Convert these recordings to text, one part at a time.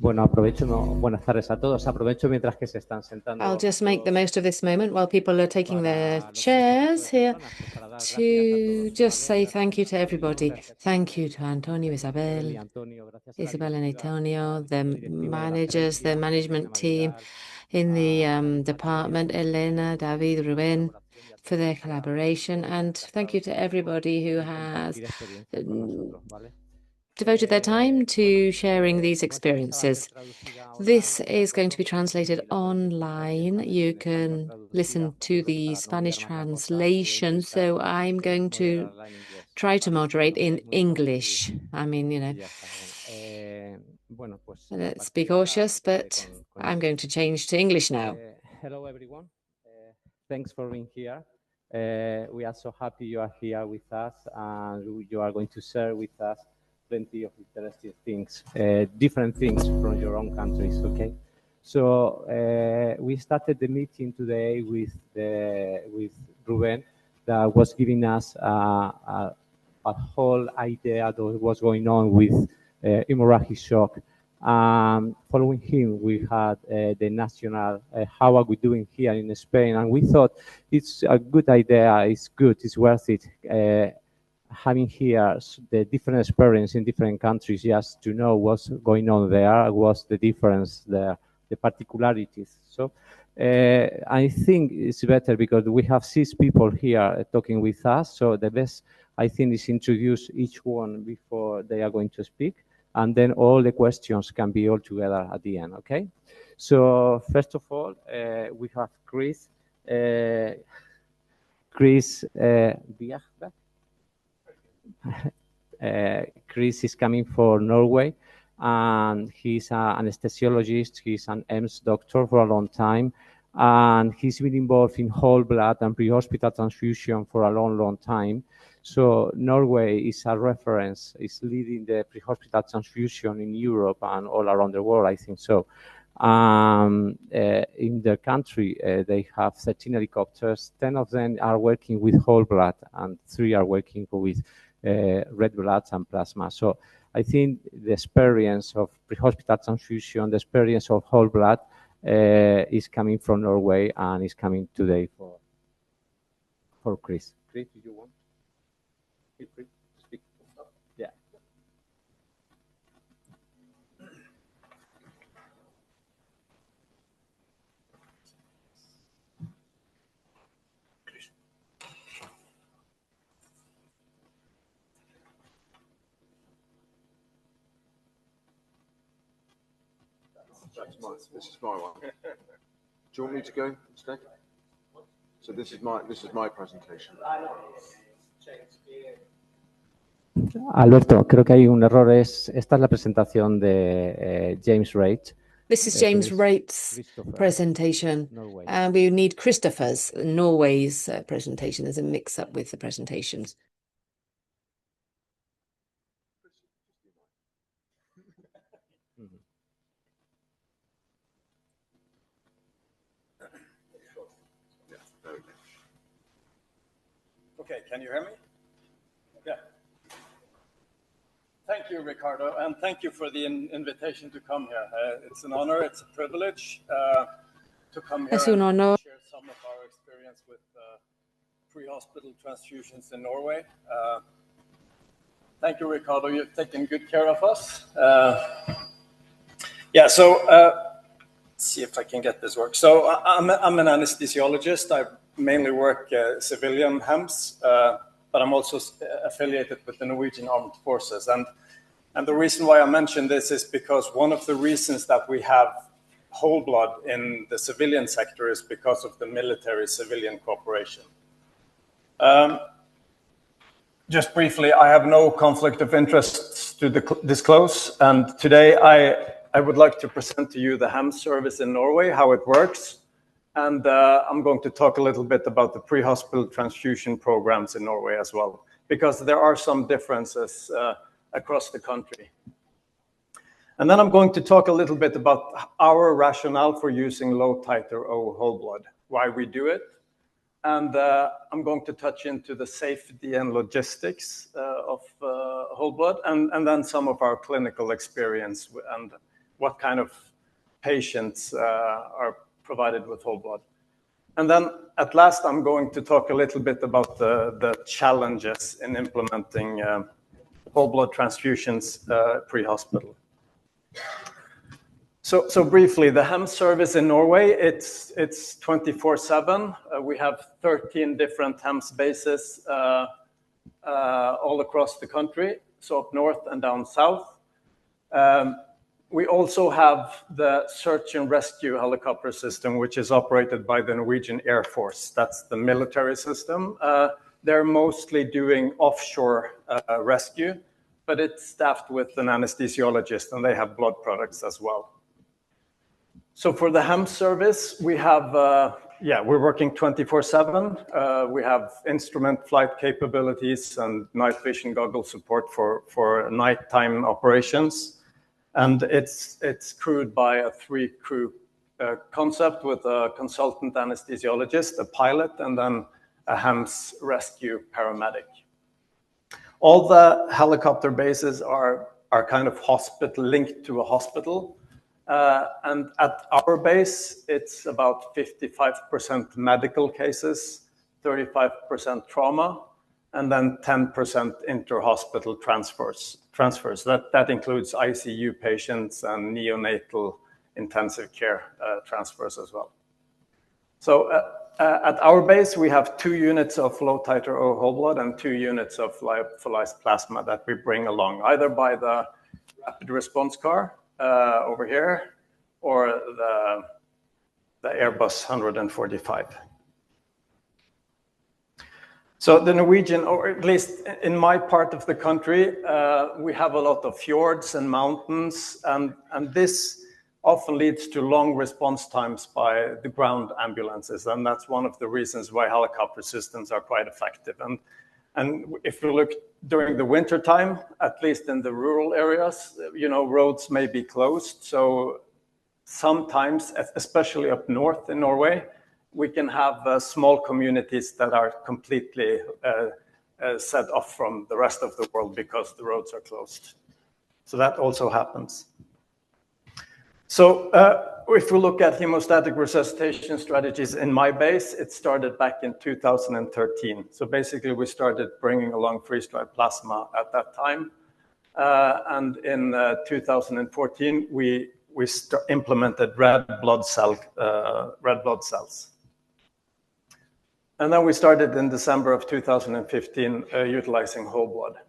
Bueno, aprovecho, buenas tardes a todos. Aprovecho mientras que se están sentando. I'll just make the most of this moment while people are taking their chairs here to just say thank you to everybody. Thank you to Antonio, Isabel and Antonio, the managers, the management team in the department, Elena, David, Ruben, for their collaboration. And thank you to everybody who has devoted their time to sharing these experiences. This is going to be translated online. You can listen to the Spanish translation, so I'm going to try to moderate in English. I mean, let's be cautious, but I'm going to change to English now. Hello, everyone. Thanks for being here. We are so happy you are here with us, and you are going to share with us plenty of interesting things, different things from your own countries, okay? So we started the meeting today with Ruben that was giving us a whole idea of what's going on with hemorrhagic shock. Following him, we had the national, how are we doing here in Spain? And we thought it's a good idea, it's good, it's worth it. Having here the different experience in different countries, just to know what's going on there, what's the difference there, the particularities. So I think it's better because we have 6 people here talking with us. So the best, I think, is introduce each one before they are going to speak. And then all the questions can be all together at the end, okay? So first of all, we have Chris. Bjerkvig. Chris is coming from Norway, and he's an anesthesiologist. He's an EMS doctor for a long time, and he's been involved in whole blood and pre-hospital transfusion for a long, long time. So Norway is a reference, is leading the pre-hospital transfusion in Europe and all around the world, I think so. In their country, they have 13 helicopters. 10 of them are working with whole blood, and 3 are working with red blood and plasma. So I think the experience of pre-hospital transfusion, the experience of whole blood is coming from Norway and is coming today for Chris. Chris, do you want? Feel free to speak. Yeah. This is my one. Do you want me to go instead? So this is my presentation. Alberto, creo que hay un error. Esta es la presentación de James Raitt. This is James Raitt's presentation. And we need Christopher's, Norway's presentation. There's a mix-up with the presentations. Okay, can you hear me? Yeah. Thank you, Ricardo, and thank you for the invitation to come here. It's an honor, it's a privilege to come here and share some of our experience with pre-hospital transfusions in Norway. Thank you, Ricardo. You've taken good care of us. Let's see if I can get this work. So I'm an anesthesiologist. I mainly work civilian HEMS, but I'm also affiliated with the Norwegian Armed Forces. And the reason why I mention this is because one of the reasons that we have whole blood in the civilian sector is because of the military-civilian cooperation. Just briefly, I have no conflict of interest to disclose, and today I would like to present to you the HEMS service in Norway, how it works, and I'm going to talk a little bit about the pre-hospital transfusion programs in Norway as well, because there are some differences across the country. And then I'm going to talk a little bit about our rationale for using low titer O whole blood, why we do it, and I'm going to touch into the safety and logistics of whole blood, and then some of our clinical experience and what kind of patients are provided with whole blood. And then at last, I'm going to talk a little bit about the challenges in implementing whole blood transfusions pre-hospital. So briefly, the HEM service in Norway, it's 24/7. We have 13 different HEMS bases all across the country, so up north and down south. We also have the search and rescue helicopter system, which is operated by the Norwegian Air Force. That's the military system. They're mostly doing offshore rescue, but it's staffed with an anesthesiologist, and they have blood products as well. So for the HEM service, we have, we're working 24/7. We have instrument flight capabilities and night vision goggle support for nighttime operations. And it's crewed by a 3-crew concept with a consultant anesthesiologist, a pilot, and then a HEMS rescue paramedic. All the helicopter bases are kind of hospital linked to a hospital. And at our base, it's about 55% medical cases, 35% trauma, and then 10% inter-hospital transfers. That includes ICU patients and neonatal intensive care transfers as well. So at our base, we have 2 units of low titer O whole blood and 2 units of lyophilized plasma that we bring along, either by the rapid response car over here, or the Airbus 145. So the Norwegian, or at least in my part of the country, we have a lot of fjords and mountains, and this often leads to long response times by the ground ambulances, and that's one of the reasons why helicopter systems are quite effective. And if you look during the winter time, at least in the rural areas, roads may be closed. So sometimes, especially up north in Norway, we can have small communities that are completely set off from the rest of the world because the roads are closed. So that also happens. So if we look at hemostatic resuscitation strategies in my base, it started back in 2013. So basically, we started bringing along freeze-dried plasma at that time. And in 2014, we implemented red blood cells. And then we started in December of 2015 utilizing whole blood.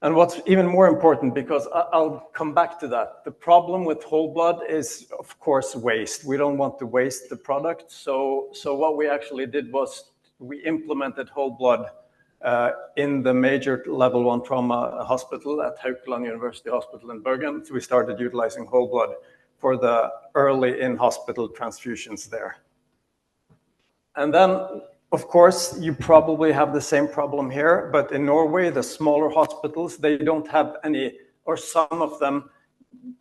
And what's even more important, because I'll come back to that, the problem with whole blood is, of course, waste. We don't want to waste the product. So what we actually did was we implemented whole blood in the major level 1 trauma hospital at Haukeland University Hospital in Bergen. So we started utilizing whole blood for the early in-hospital transfusions there. And then, of course, you probably have the same problem here, but in Norway, the smaller hospitals, they don't have any, or some of them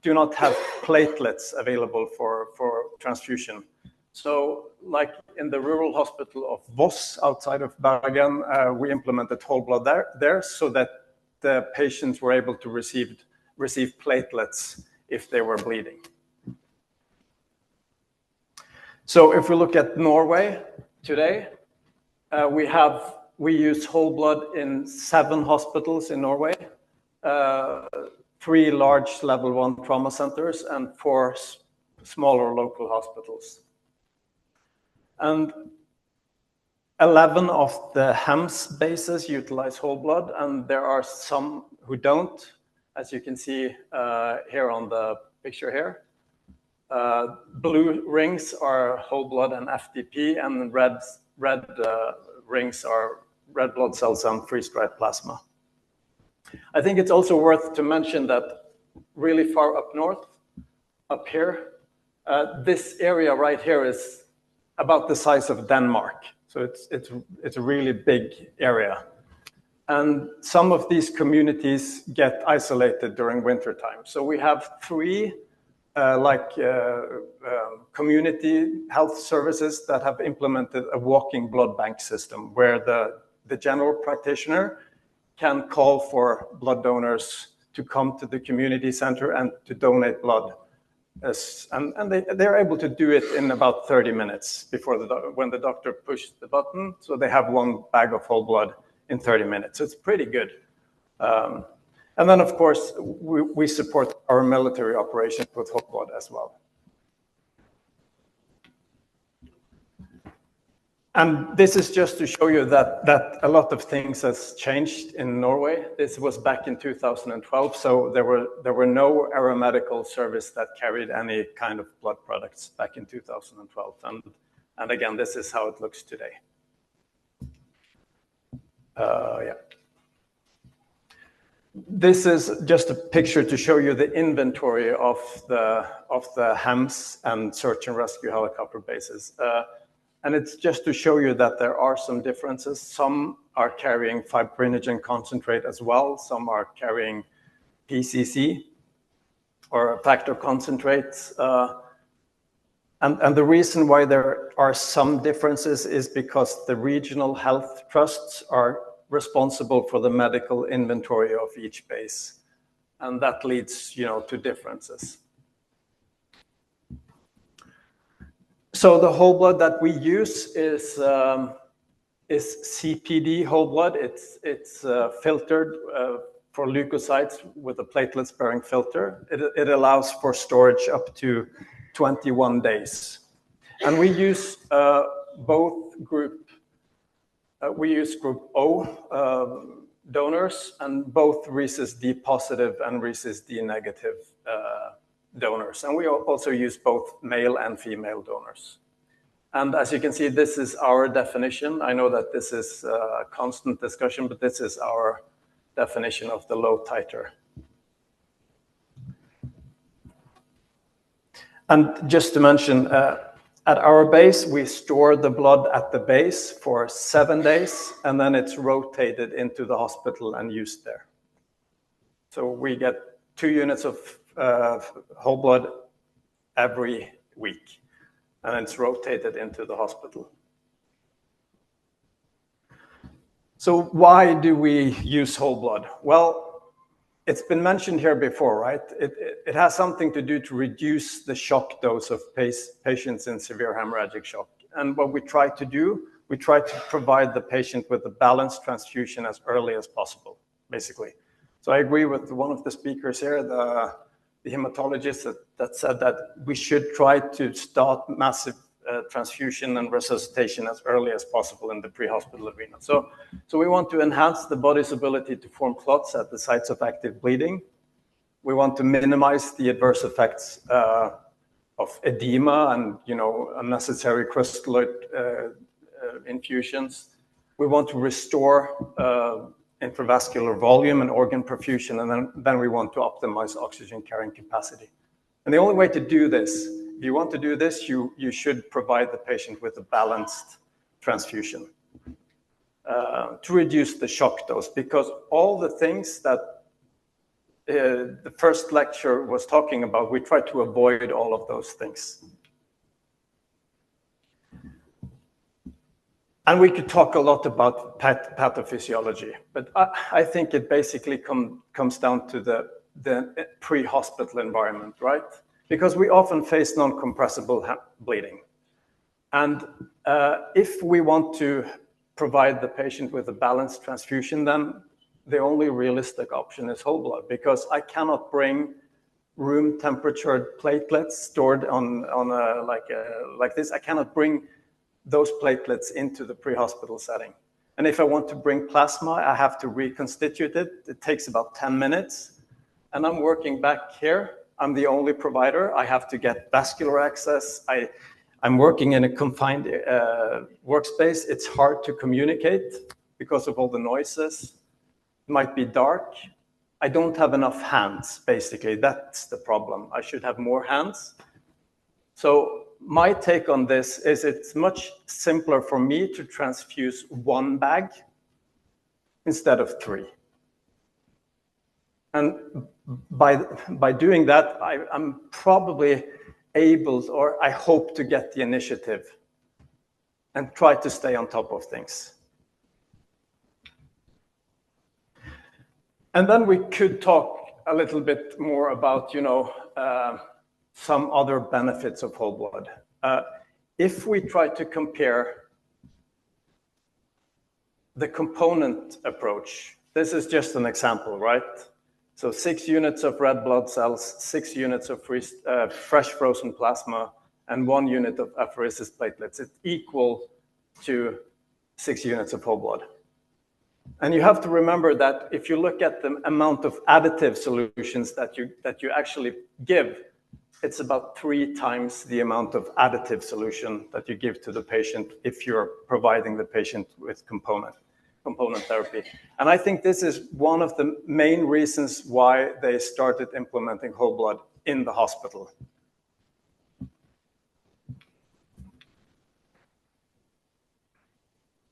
do not have platelets available for transfusion. So like in the rural hospital of Voss outside of Bergen, we implemented whole blood there so that the patients were able to receive platelets if they were bleeding. So if we look at Norway today, we use whole blood in 7 hospitals in Norway, 3 large level 1 trauma centers, and 4 smaller local hospitals. And 11 of the HEMS bases utilize whole blood, and there are some who don't, as you can see here on the picture here. Blue rings are whole blood and FDP, and red rings are red blood cells and freeze-dried plasma. I think it's also worth to mention that really far up north, up here, this area right here is about the size of Denmark. So it's a really big area. And some of these communities get isolated during wintertime. So we have 3 community health services that have implemented a walking blood bank system where the general practitioner can call for blood donors to come to the community center and to donate blood. And they're able to do it in about 30 minutes before when the doctor pushed the button. So they have one bag of whole blood in 30 minutes. So it's pretty good. And then, of course, we support our military operations with whole blood as well. And this is just to show you that a lot of things has changed in Norway. This was back in 2012, so there were no aeromedical service that carried any kind of blood products back in 2012. And again, this is how it looks today. Yeah. This is just a picture to show you the inventory of the HAMS and search and rescue helicopter bases. And it's just to show you that there are some differences. Some are carrying fibrinogen concentrate as well. Some are carrying PCC or factor concentrates. And the reason why there are some differences is because the regional health trusts are responsible for the medical inventory of each base. And that leads, to differences. So the whole blood that we use is CPD whole blood. It's filtered for leukocytes with a platelet-sparing filter. It allows for storage up to 21 days. And we use both group. We use group O donors and both rhesus D positive and rhesus D negative donors. And we also use both male and female donors. And as you can see, this is our definition. I know that this is a constant discussion, but this is our definition of the low titer. And just to mention, at our base, we store the blood at the base for 7 days, and then it's rotated into the hospital and used there. So we get 2 units of whole blood every week, and it's rotated into the hospital. So why do we use whole blood? Well, it's been mentioned here before, right? It has something to do to reduce the shock dose of patients in severe hemorrhagic shock. And what we try to do, we try to provide the patient with a balanced transfusion as early as possible, basically. So I agree with one of the speakers here, the hematologist that said that we should try to start massive transfusion and resuscitation as early as possible in the pre-hospital arena. So we want to enhance the body's ability to form clots at the sites of active bleeding. We want to minimize the adverse effects of edema and unnecessary crystalloid infusions. We want to restore intravascular volume and organ perfusion, and then we want to optimize oxygen carrying capacity. And the only way to do this, if you want to do this, you should provide the patient with a balanced transfusion to reduce the shock dose, because all the things that the first lecture was talking about, we try to avoid all of those things. And we could talk a lot about pathophysiology, but I think it basically comes down to the pre-hospital environment, right? Because we often face non-compressible bleeding. And if we want to provide the patient with a balanced transfusion, then the only realistic option is whole blood, because I cannot bring room temperature platelets stored on like this. I cannot bring those platelets into the pre-hospital setting. And if I want to bring plasma, I have to reconstitute it. It takes about 10 minutes. And I'm working back here. I'm the only provider. I have to get vascular access. I'm working in a confined workspace. It's hard to communicate because of all the noises. It might be dark. I don't have enough hands, basically. That's the problem. I should have more hands. So my take on this is it's much simpler for me to transfuse 1 bag instead of 3. And by doing that, I'm probably able, or I hope to get the initiative and try to stay on top of things. And then we could talk a little bit more about, some other benefits of whole blood. If we try to compare the component approach, this is just an example, right? So 6 units of red blood cells, 6 units of fresh frozen plasma, and 1 unit of apheresis platelets. It's equal to 6 units of whole blood. And you have to remember that if you look at the amount of additive solutions that you actually give, it's about 3 times the amount of additive solution that you give to the patient if you're providing the patient with component therapy. And I think this is one of the main reasons why they started implementing whole blood in the hospital.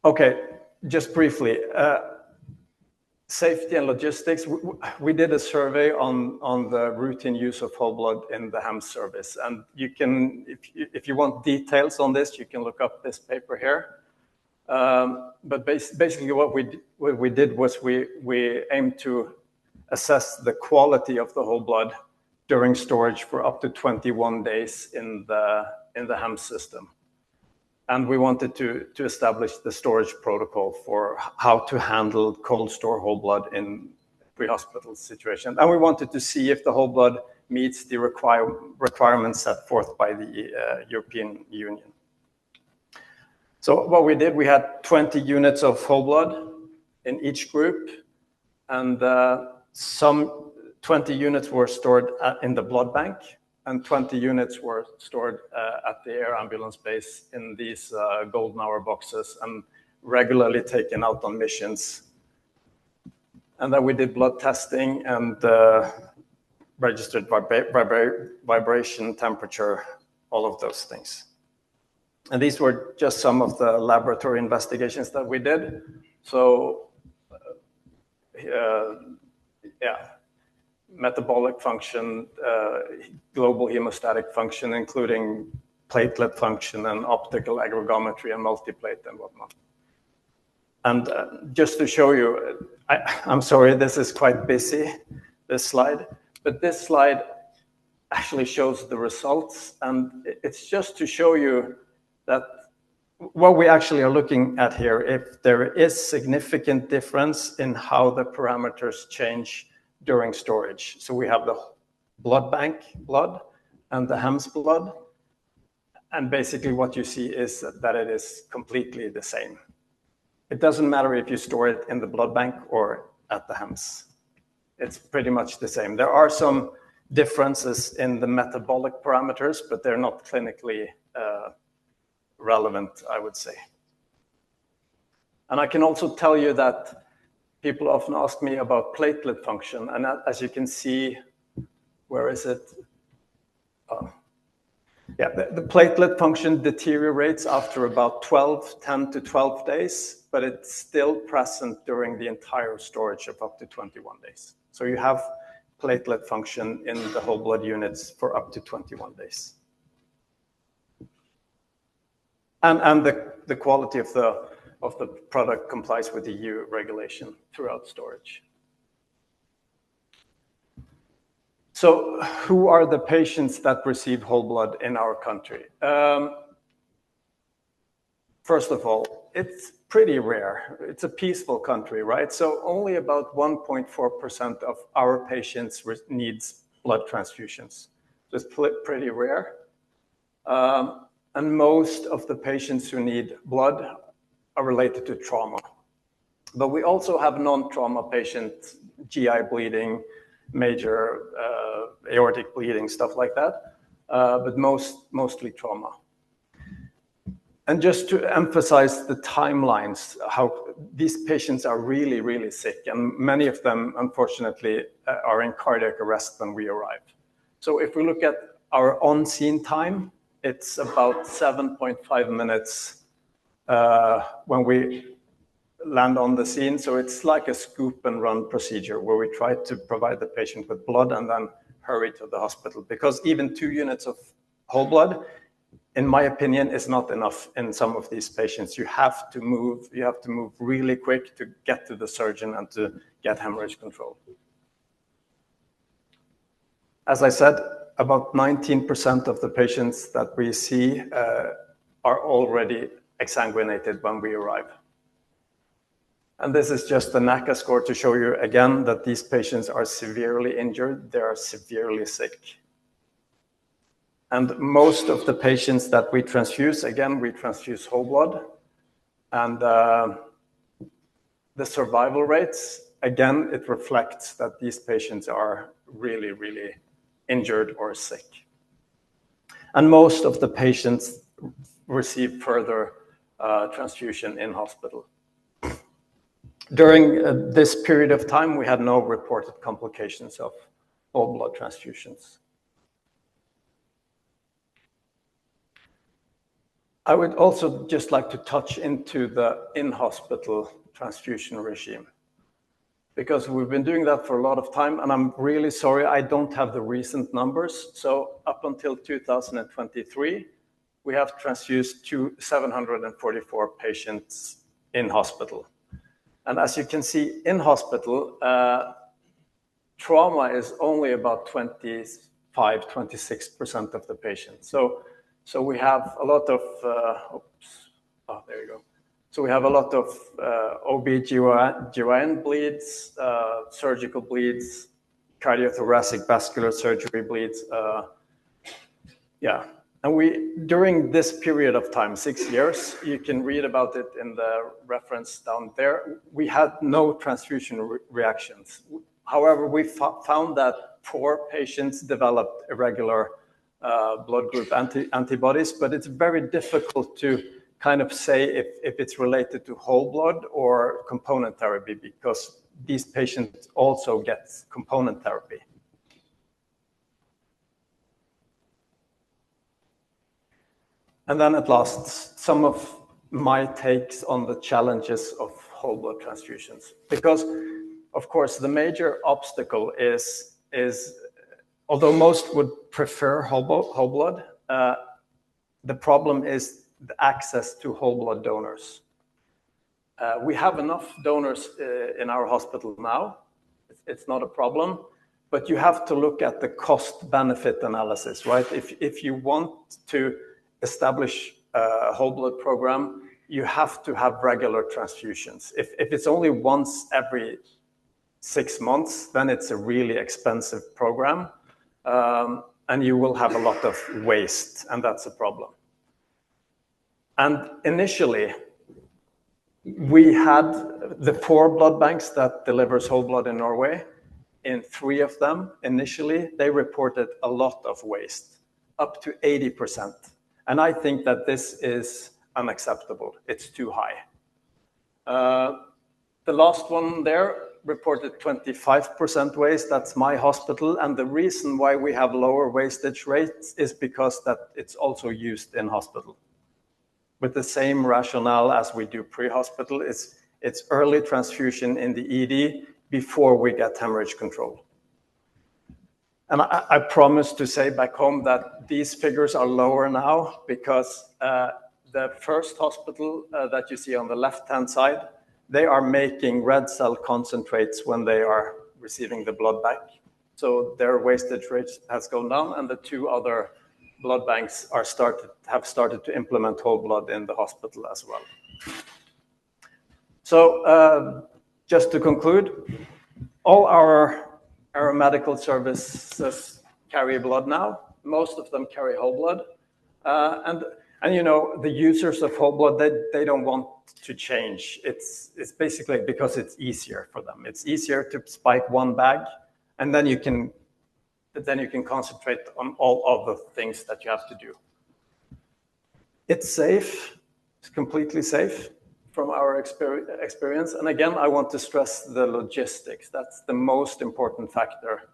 Okay, just briefly, safety and logistics. We did a survey on the routine use of whole blood in the HAMS service, and you can, if you want details on this, you can look up this paper here. But basically, what we did was we aimed to assess the quality of the whole blood during storage for up to 21 days in the HAMS system. And we wanted to establish the storage protocol for how to handle cold store whole blood in pre-hospital situations. And we wanted to see if the whole blood meets the requirements set forth by the European Union. So what we did, we had 20 units of whole blood in each group, and some 20 units were stored in the blood bank, and 20 units were stored at the air ambulance base in these golden hour boxes and regularly taken out on missions. And then we did blood testing and registered vibration, temperature, all of those things. And these were just some of the laboratory investigations that we did. So, metabolic function, global hemostatic function, including platelet function and optical aggregometry and multiplate and whatnot. And just to show you, I'm sorry, this is quite busy, this slide, but this slide actually shows the results. And it's just to show you that what we actually are looking at here, if there is significant difference in how the parameters change during storage. So we have the blood bank blood and the HAMS blood. And basically what you see is that it is completely the same. It doesn't matter if you store it in the blood bank or at the HAMS. It's pretty much the same. There are some differences in the metabolic parameters, but they're not clinically relevant, I would say. And I can also tell you that people often ask me about platelet function. And as you can see, where is it? The platelet function deteriorates after about 10 to 12 days, but it's still present during the entire storage of up to 21 days. So you have platelet function in the whole blood units for up to 21 days. And the quality of the product complies with the EU regulation throughout storage. So who are the patients that receive whole blood in our country? First of all, it's pretty rare. It's a peaceful country, right? So only about 1.4% of our patients needs blood transfusions. So it's pretty rare. And most of the patients who need blood are related to trauma. But we also have non-trauma patients, GI bleeding, major aortic bleeding, stuff like that, but mostly trauma. And just to emphasize the timelines, how these patients are really, really sick, and many of them, unfortunately, are in cardiac arrest when we arrive. So if we look at our on-scene time, it's about 7.5 minutes when we land on the scene. So it's like a scoop and run procedure where we try to provide the patient with blood and then hurry to the hospital, because even 2 units of whole blood, in my opinion, is not enough in some of these patients. You have to move really quick to get to the surgeon and to get hemorrhage control. As I said, about 19% of the patients that we see are already exsanguinated when we arrive. And this is just the NACA score to show you again that these patients are severely injured, they are severely sick. And most of the patients that we transfuse, again, we transfuse whole blood. And the survival rates, again, it reflects that these patients are really, really injured or sick. And most of the patients receive further transfusion in hospital. During this period of time, we had no reported complications of whole blood transfusions. I would also just like to touch into the in-hospital transfusion regime, because we've been doing that for a lot of time, and I'm really sorry I don't have the recent numbers. So up until 2023, we have transfused 744 patients in hospital. And as you can see, in hospital, trauma is only about 26% of the patients. So we have a lot of, there you go. So we have a lot of OB/GYN bleeds, surgical bleeds, cardiothoracic vascular surgery bleeds. And during this period of time, 6 years, you can read about it in the reference down there, we had no transfusion reactions. However, we found that 4 patients developed irregular blood group antibodies, but it's very difficult to kind of say if it's related to whole blood or component therapy, because these patients also get component therapy. And then at last, some of my takes on the challenges of whole blood transfusions. Because, of course, the major obstacle is although most would prefer whole blood, the problem is the access to whole blood donors. We have enough donors in our hospital now. It's not a problem, but you have to look at the cost-benefit analysis, right? If you want to establish a whole blood program, you have to have regular transfusions. If it's only once every 6 months, then it's a really expensive program. And you will have a lot of waste, and that's a problem. And initially, we had the 4 blood banks that delivers whole blood in Norway. In 3 of them, initially, they reported a lot of waste, up to 80%. And I think that this is unacceptable. It's too high. The last one there reported 25% waste. That's my hospital. And the reason why we have lower wastage rates is because that it's also used in hospital. With the same rationale as we do pre-hospital, it's early transfusion in the ED before we get hemorrhage control. And I promise to say back home that these figures are lower now because the first hospital that you see on the left-hand side, they are making red cell concentrates when they are receiving the blood back. So their wastage rate has gone down, and the 2 other blood banks have started to implement whole blood in the hospital as well. So just to conclude, all our medical services carry blood now. Most of them carry whole blood. And you know, the users of whole blood, they don't want to change. It's basically because it's easier for them. It's easier to spike 1 bag, and then you can concentrate on all other things that you have to do. It's safe. It's completely safe from our experience. And again, I want to stress the logistics. That's the most important factor,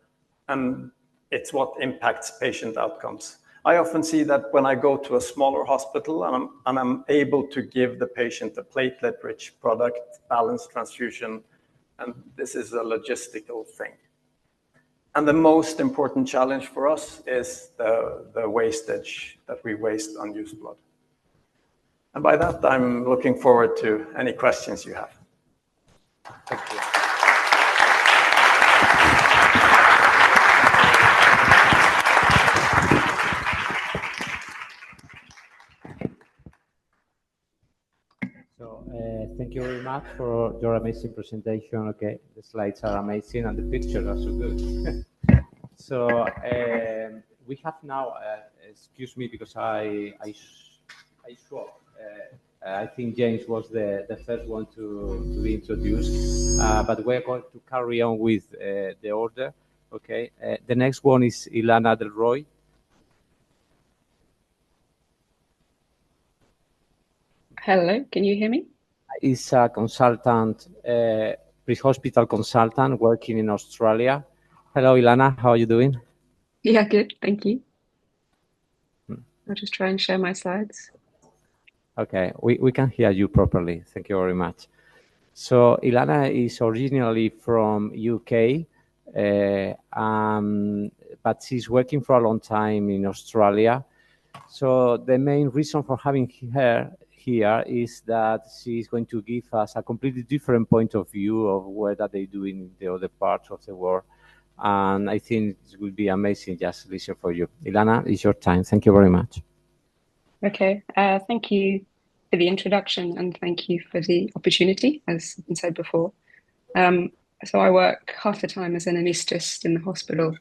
and it's what impacts patient outcomes. I often see that when I go to a smaller hospital and I'm able to give the patient a platelet-rich product, balanced transfusion, and this is a logistical thing. And the most important challenge for us is the wastage that we waste unused blood. And by that, I'm looking forward to any questions you have. Thank you. Thank you very much for your amazing presentation. Okay, the slides are amazing and the pictures are so good. So we have now, excuse me, because I swapped. I think James was the first one to be introduced, but we're going to carry on with the order. Okay, the next one is Ilana Delroy. Hello, can you hear me? Is a consultant, pre-hospital consultant working in Australia. Hello, Ilana, how are you doing? Yeah, good, thank you. I'll just try and share my slides. Okay, we can hear you properly. Thank you very much. So Ilana is originally from UK, but she's working for a long time in Australia. So the main reason for having her here is that she's going to give us a completely different point of view of what are they doing in the other parts of the world. And I think it will be amazing just to listen for you. Ilana, it's your time. Thank you very much. Okay, thank you for the introduction and thank you for the opportunity, as has been said before. So I work half the time as an anaesthetist in the hospital,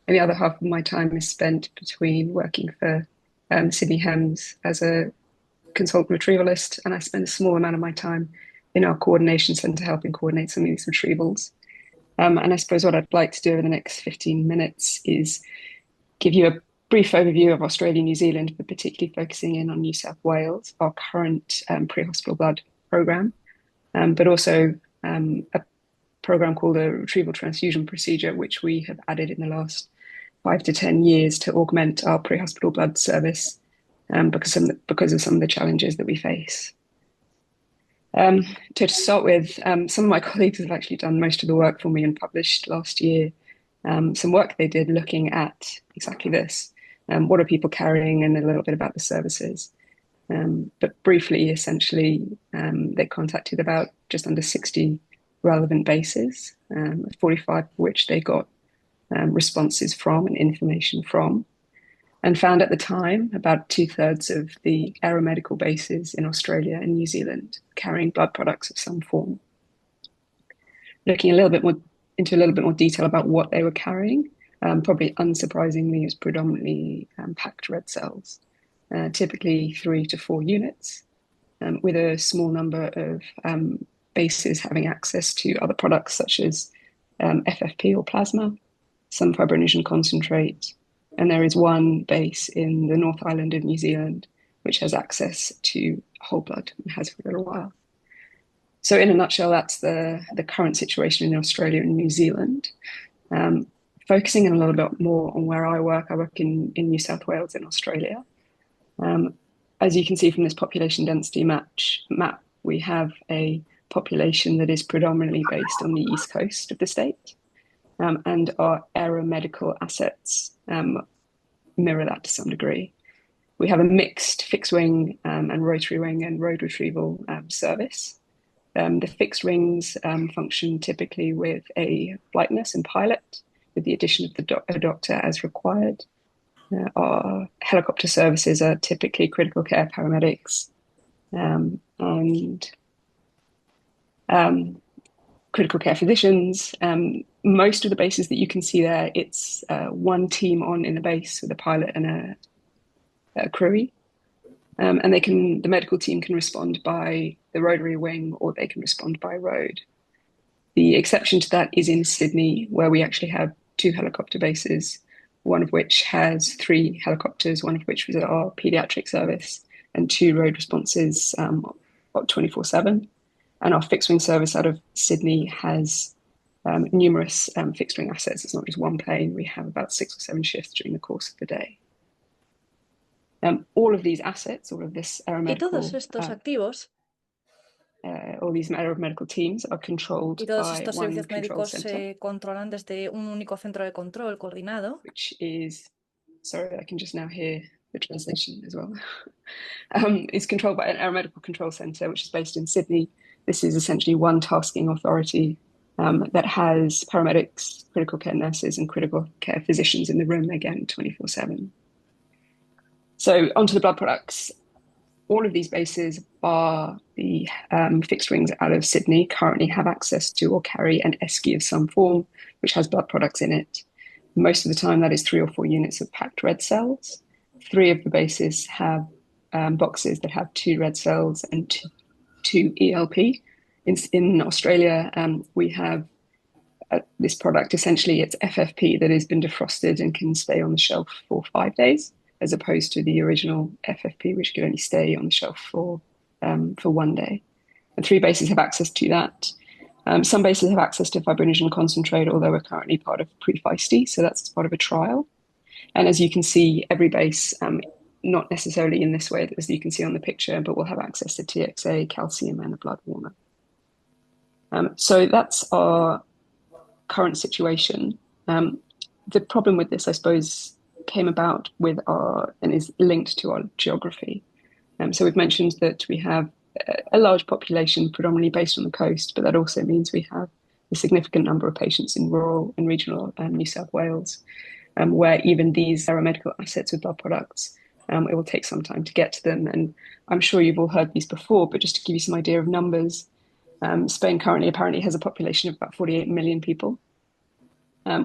and the other half of my time is spent between working for Sydney HEMS as a consultant retrievalist, and I spend a small amount of my time in our coordination centre helping coordinate some of these retrievals. And I suppose what I'd like to do over the next 15 minutes is give you a brief overview of Australia and New Zealand, but particularly focusing in on New South Wales, our current pre-hospital blood programme, but also a programme called a retrieval transfusion procedure, which we have added in the last 5 to 10 years to augment our pre-hospital blood service because of some of the challenges that we face. To start with, some of my colleagues have actually done most of the work for me and published last year some work they did looking at exactly this. What are people carrying and a little bit about the services. But briefly, essentially, they contacted about just under 60 relevant bases, 45 of which they got responses from and information from, and found at the time about 2/3 of the aeromedical bases in Australia and New Zealand carrying blood products of some form. Looking into a little bit more detail about what they were carrying, probably unsurprisingly, is predominantly packed red cells, typically 3 to 4 units, with a small number of bases having access to other products such as FFP or plasma, some fibrinogen concentrate, and there is one base in the North Island of New Zealand which has access to whole blood and has for a little while. So in a nutshell, that's the current situation in Australia and New Zealand. Focusing in a little bit more on where I work in New South Wales in Australia. As you can see from this population density map, we have a population that is predominantly based on the east coast of the state, and our aeromedical assets mirror that to some degree. We have a mixed fixed wing and rotary wing and road retrieval service. The fixed wings function typically with a flight nurse and pilot, with the addition of a doctor as required. Our helicopter services are typically critical care paramedics and critical care physicians. Most of the bases that you can see there, it's one team in the base with a pilot and a crew. And the medical team can respond by the rotary wing or they can respond by road. The exception to that is in Sydney, where we actually have 2 helicopter bases, one of which has 3 helicopters, one of which was our paediatric service, and 2 road responses 24/7. And our fixed wing service out of Sydney has numerous fixed wing assets. It's not just one plane. We have about 6 or 7 shifts during the course of the day. All of these assets, all of this aeromedical, todos estos activos all these aeromedical teams are controlled y todos by estos one servicios control médicos center, se controlan desde un único centro de control coordinado, which is, sorry, I can just now hear the translation as well. It's controlled by an aeromedical control center, which is based in Sydney. This is essentially one tasking authority that has paramedics, critical care nurses, and critical care physicians in the room again 24/7. So onto the blood products. All of these bases, bar the fixed wings out of Sydney, currently have access to or carry an esky of some form, which has blood products in it. Most of the time, that is 3 or 4 units of packed red cells. 3 of the bases have boxes that have 2 red cells and 2 ELP. In Australia, we have this product. Essentially, it's FFP that has been defrosted and can stay on the shelf for 5 days, as opposed to the original FFP, which could only stay on the shelf for 1 day. And 3 bases have access to that. Some bases have access to fibrinogen concentrate, although we're currently part of pre-feisty, so that's part of a trial. And as you can see, every base, not necessarily in this way, as you can see on the picture, but will have access to TXA, calcium, and a blood warmer. So that's our current situation. The problem with this, I suppose, came about with and is linked to our geography. So we've mentioned that we have a large population predominantly based on the coast, but that also means we have a significant number of patients in rural and regional New South Wales, where even these aeromedical assets with blood products, it will take some time to get to them. And I'm sure you've all heard these before, but just to give you some idea of numbers, Spain currently apparently has a population of about 48 million people,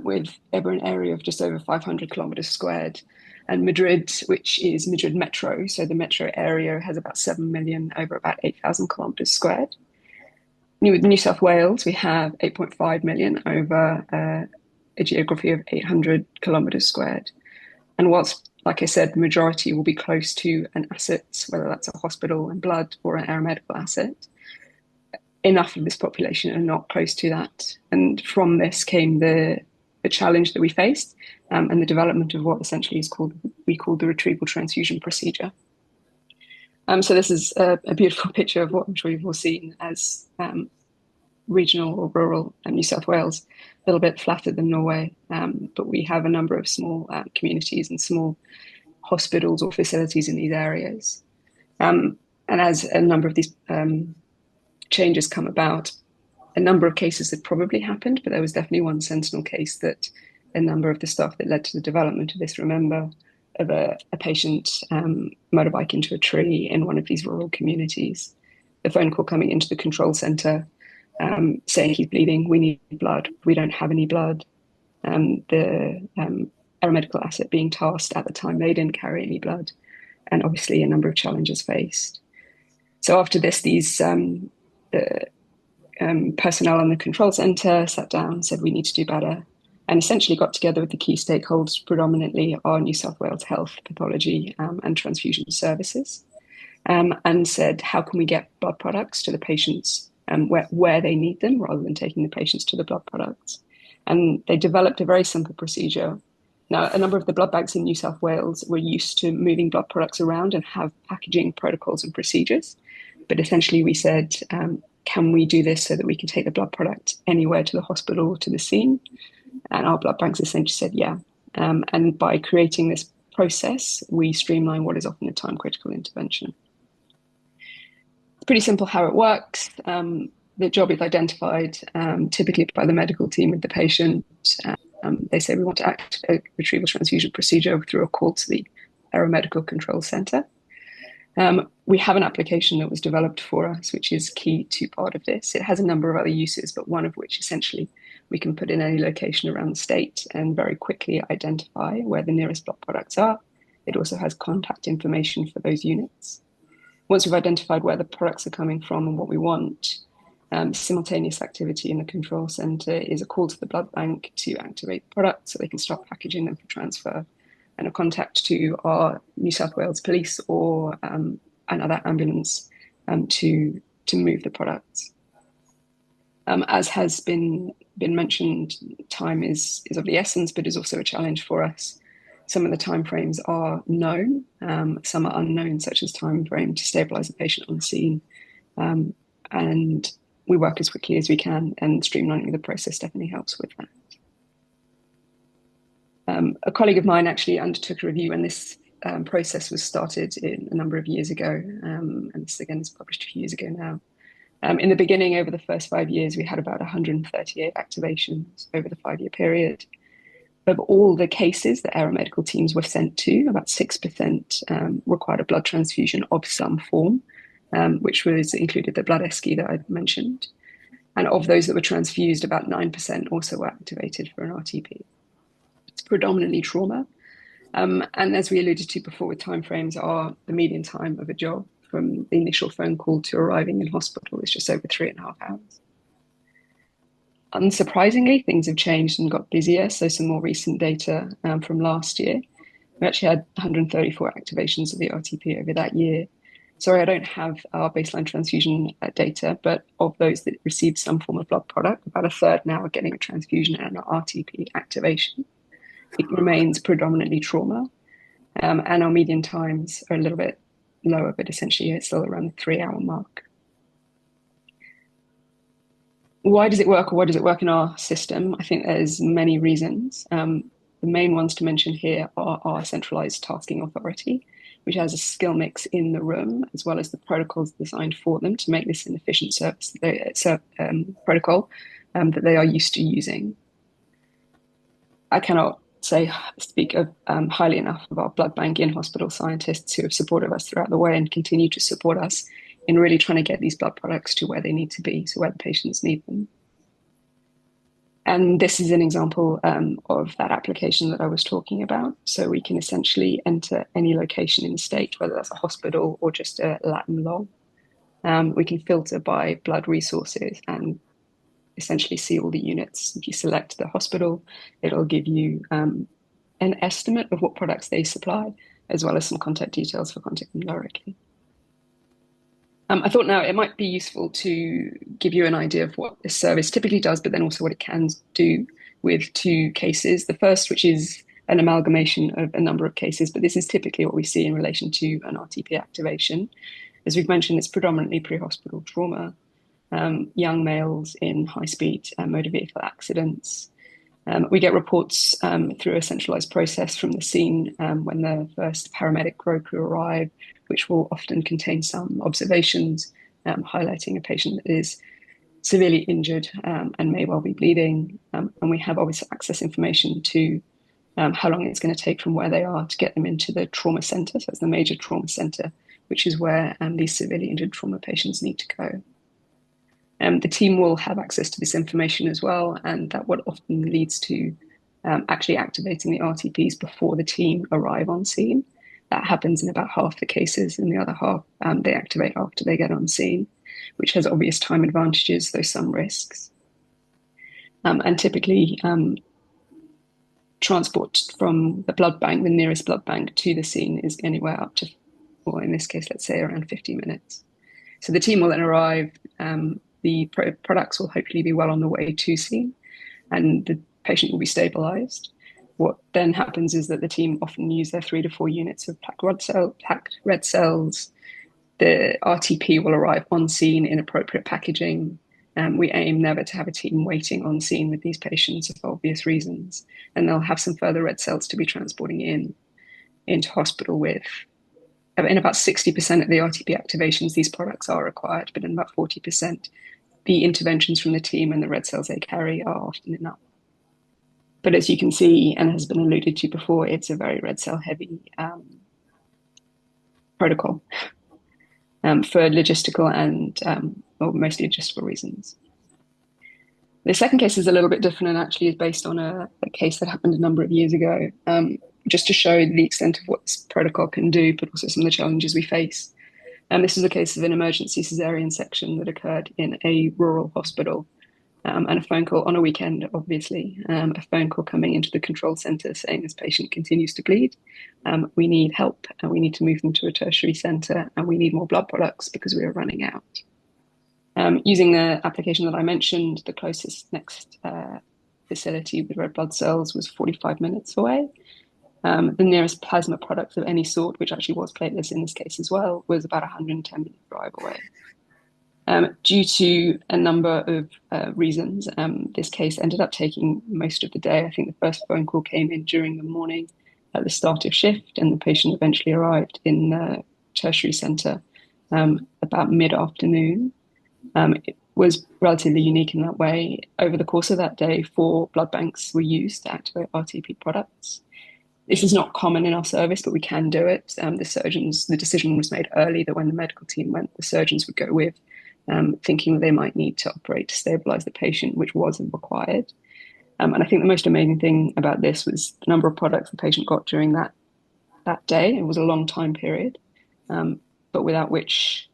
with over an area of just over 500 kilometers squared. And Madrid, which is Madrid Metro, so the metro area has about 7 million over about 8,000 kilometers squared. With New South Wales, we have 8.5 million over a geography of 800 kilometers squared. And whilst, like I said, the majority will be close to an asset, whether that's a hospital and blood or an aeromedical asset, enough of this population are not close to that. And from this came the challenge that we faced, and the development of what essentially we call the retrieval transfusion procedure. So this is a beautiful picture of what I'm sure you've all seen as regional or rural New South Wales, a little bit flatter than Norway, but we have a number of small communities and small hospitals or facilities in these areas. And as a number of these changes come about, a number of cases had probably happened, but there was definitely one sentinel case that a number of the stuff that led to the development of this, remember, of a patient motorbike into a tree in one of these rural communities. The phone call coming into the control center saying he's bleeding, we need blood, we don't have any blood. The aeromedical asset being tasked at the time, they didn't carry any blood, and obviously a number of challenges faced. So after this, these personnel on the control center sat down, said we need to do better, and essentially got together with the key stakeholders, predominantly our New South Wales Health, Pathology and Transfusion Services, and said, how can we get blood products to the patients where they need them, rather than taking the patients to the blood products. And they developed a very simple procedure. Now, a number of the blood banks in New South Wales were used to moving blood products around and have packaging protocols and procedures. But essentially we said, can we do this so that we can take the blood product anywhere to the hospital or to the scene? And our blood banks essentially said, yeah. And by creating this process, we streamline what is often a time-critical intervention. It's pretty simple how it works. The job is identified typically by the medical team with the patient. They say we want to act a retrieval transfusion procedure through a call to the aeromedical control center. We have an application that was developed for us, which is key to part of this. It has a number of other uses, but one of which essentially we can put in any location around the state and very quickly identify where the nearest blood products are. It also has contact information for those units. Once we've identified where the products are coming from and what we want, simultaneous activity in the control center is a call to the blood bank to activate the products so they can start packaging them for transfer, and a contact to our New South Wales Police or another ambulance to move the products. As has been mentioned, time is of the essence, but is also a challenge for us. Some of the timeframes are known, some are unknown, such as timeframe to stabilize a patient on the scene. And we work as quickly as we can, and streamlining the process definitely helps with that. A colleague of mine actually undertook a review when this process was started a number of years ago, and this again is published a few years ago now. In the beginning, over the first 5 years, we had about 138 activations over the 5-year period. of all the cases that aeromedical teams were sent to, about 6% required a blood transfusion of some form, which included the blood esky that I mentioned. And of those that were transfused, about 9% also were activated for an RTP. It's predominantly trauma. And as we alluded to before with timeframes, the median time of a job from the initial phone call to arriving in hospital is just over 3.5 hours. Unsurprisingly, things have changed and got busier. So some more recent data from last year, we actually had 134 activations of the RTP over that year. Sorry, I don't have our baseline transfusion data, but of those that received some form of blood product, about a third now are getting a transfusion and an RTP activation. It remains predominantly trauma, and our median times are a little bit lower, but essentially it's still around the 3-hour mark. Why does it work, or why does it work in our system? I think there's many reasons. The main ones to mention here are our centralized tasking authority, which has a skill mix in the room, as well as the protocols designed for them to make this an efficient service protocol that they are used to using. I cannot speak of highly enough of our blood bank in-hospital scientists who have supported us throughout the way and continue to support us in really trying to get these blood products to where they need to be, so where the patients need them. And this is an example of that application that I was talking about. So we can essentially enter any location in the state, whether that's a hospital or just a Latin log. We can filter by blood resources and essentially see all the units. If you select the hospital, it'll give you an estimate of what products they supply, as well as some contact details for contacting them directly. I thought now it might be useful to give you an idea of what this service typically does, but then also what it can do with 2 cases. The first, which is an amalgamation of a number of cases, but this is typically what we see in relation to an RTP activation. As we've mentioned, it's predominantly pre-hospital trauma, young males in high-speed motor vehicle accidents. We get reports through a centralized process from the scene when the first paramedic road crew arrive, which will often contain some observations highlighting a patient that is severely injured and may well be bleeding. And we have obviously access information to how long it's going to take from where they are to get them into the trauma center. So it's the major trauma center, which is where these severely injured trauma patients need to go. The team will have access to this information as well, and that what often leads to actually activating the RTPs before the team arrive on scene. That happens in about half the cases, and the other half they activate after they get on scene, which has obvious time advantages, though some risks. And typically, transport from the blood bank, the nearest blood bank, to the scene is anywhere up to, or in this case, let's say around 50 minutes. So the team will then arrive. The products will hopefully be well on the way to scene, and the patient will be stabilized. What then happens is that the team often use their 3 to 4 units of packed red cells. The RTP will arrive on scene in appropriate packaging. We aim never to have a team waiting on scene with these patients for obvious reasons. And they'll have some further red cells to be transporting into hospital with. In about 60% of the RTP activations, these products are required, but in about 40%, the interventions from the team and the red cells they carry are often enough. But as you can see, and has been alluded to before, it's a very red cell heavy protocol for logistical and mostly logistical reasons. The second case is a little bit different and actually is based on a case that happened a number of years ago, just to show the extent of what this protocol can do, but also some of the challenges we face. And this is a case of an emergency cesarean section that occurred in a rural hospital. And a phone call on a weekend, obviously, a phone call coming into the control center saying this patient continues to bleed. We need help and we need to move them to a tertiary center and we need more blood products because we are running out. Using the application that I mentioned, the closest next facility with red blood cells was 45 minutes away. The nearest plasma product of any sort, which actually was platelets in this case as well, was about 110-minute drive away. Due to a number of reasons, this case ended up taking most of the day. I think the first phone call came in during the morning at the start of shift, and the patient eventually arrived in the tertiary center about mid-afternoon. was relatively unique in that way. Over the course of that day, 4 blood banks were used to activate RTP products. This is not common in our service, but we can do it. The decision was made early that when the medical team went, the surgeons would go with, thinking they might need to operate to stabilize the patient, which wasn't required. And I think the most amazing thing about this was the number of products the patient got during that day. It was a long time period, but without which,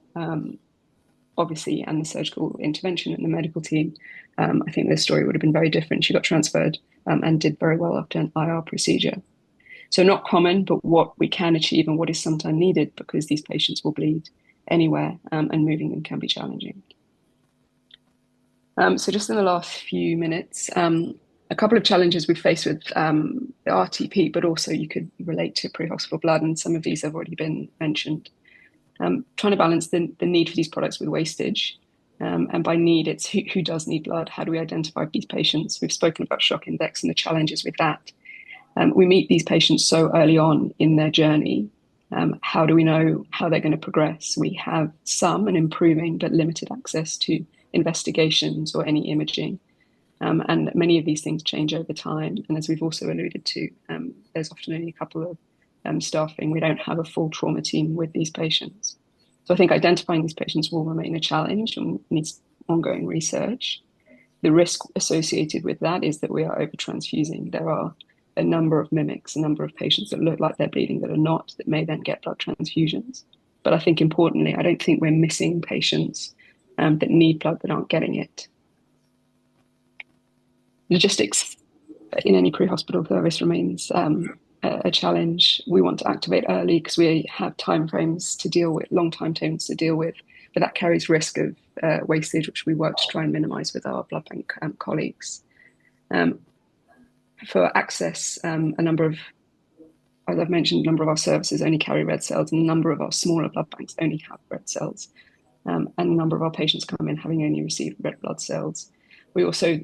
obviously, and the surgical intervention and the medical team, I think this story would have been very different. She got transferred and did very well after an IR procedure. So not common, but what we can achieve and what is sometimes needed, because these patients will bleed anywhere, and moving them can be challenging. So just in the last few minutes, a couple of challenges we face with the RTP, but also you could relate to pre-hospital blood, and some of these have already been mentioned. Trying to balance the need for these products with wastage. And by need, it's who does need blood? How do we identify these patients? We've spoken about shock index and the challenges with that. We meet these patients so early on in their journey. How do we know how they're going to progress? We have some and improving, but limited access to investigations or any imaging. And many of these things change over time. And as we've also alluded to, there's often only a couple of staffing. We don't have a full trauma team with these patients. So I think identifying these patients will remain a challenge and needs ongoing research. The risk associated with that is that we are over-transfusing. There are a number of mimics, a number of patients that look like they're bleeding that are not, that may then get blood transfusions. But I think importantly, I don't think we're missing patients that need blood that aren't getting it. Logistics in any pre-hospital service remains a challenge. We want to activate early because we have timeframes to deal with, long timeframes to deal with, but that carries risk of wastage, which we work to try and minimize with our blood bank colleagues. For access, as I've mentioned, a number of our services only carry red cells, and a number of our smaller blood banks only have red cells. And a number of our patients come in having only received red blood cells. We also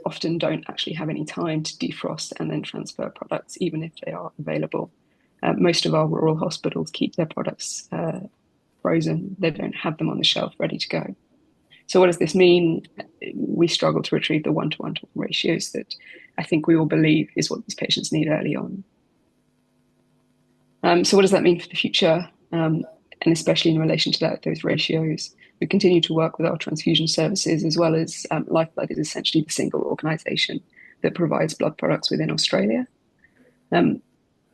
often don't actually have any time to defrost and then transfer products, even if they are available. Most of our rural hospitals keep their products frozen. They don't have them on the shelf ready to go. So what does this mean? We struggle to retrieve the one-to-one ratios that I think we all believe is what these patients need early on. So what does that mean for the future? And especially in relation to those ratios, we continue to work with our transfusion services, as well as Lifeblood is essentially the single organisation that provides blood products within Australia. What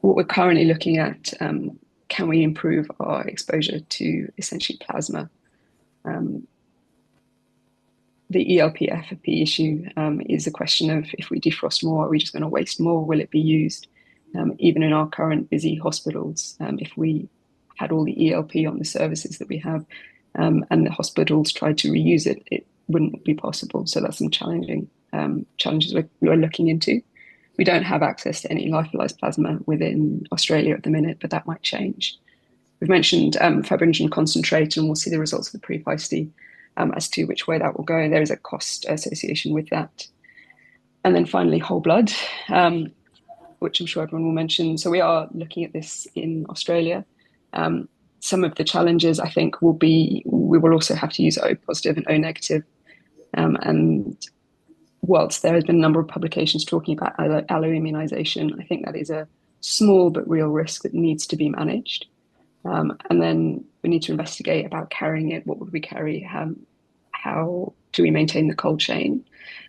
we're currently looking at, can we improve our exposure to essentially plasma? The ELP FFP issue is a question of, if we defrost more, are we just going to waste more? Will it be used? Even in our current busy hospitals, if we had all the ELP on the services that we have, and the hospitals tried to reuse it, it wouldn't be possible. So that's some challenges we're looking into. We don't have access to any lyophilized plasma within Australia at the minute, but that might change. We've mentioned fibrinogen concentrate, and we'll see the results of the pre-feisty as to which way that will go. There is a cost association with that. And then finally, whole blood, which I'm sure everyone will mention. So we are looking at this in Australia. Some of the challenges, I think, will be, we will also have to use O positive and O negative. And whilst there has been a number of publications talking about alloimmunization, I think that is a small but real risk that needs to be managed. And then we need to investigate about carrying it. What would we carry? How do we maintain the cold chain?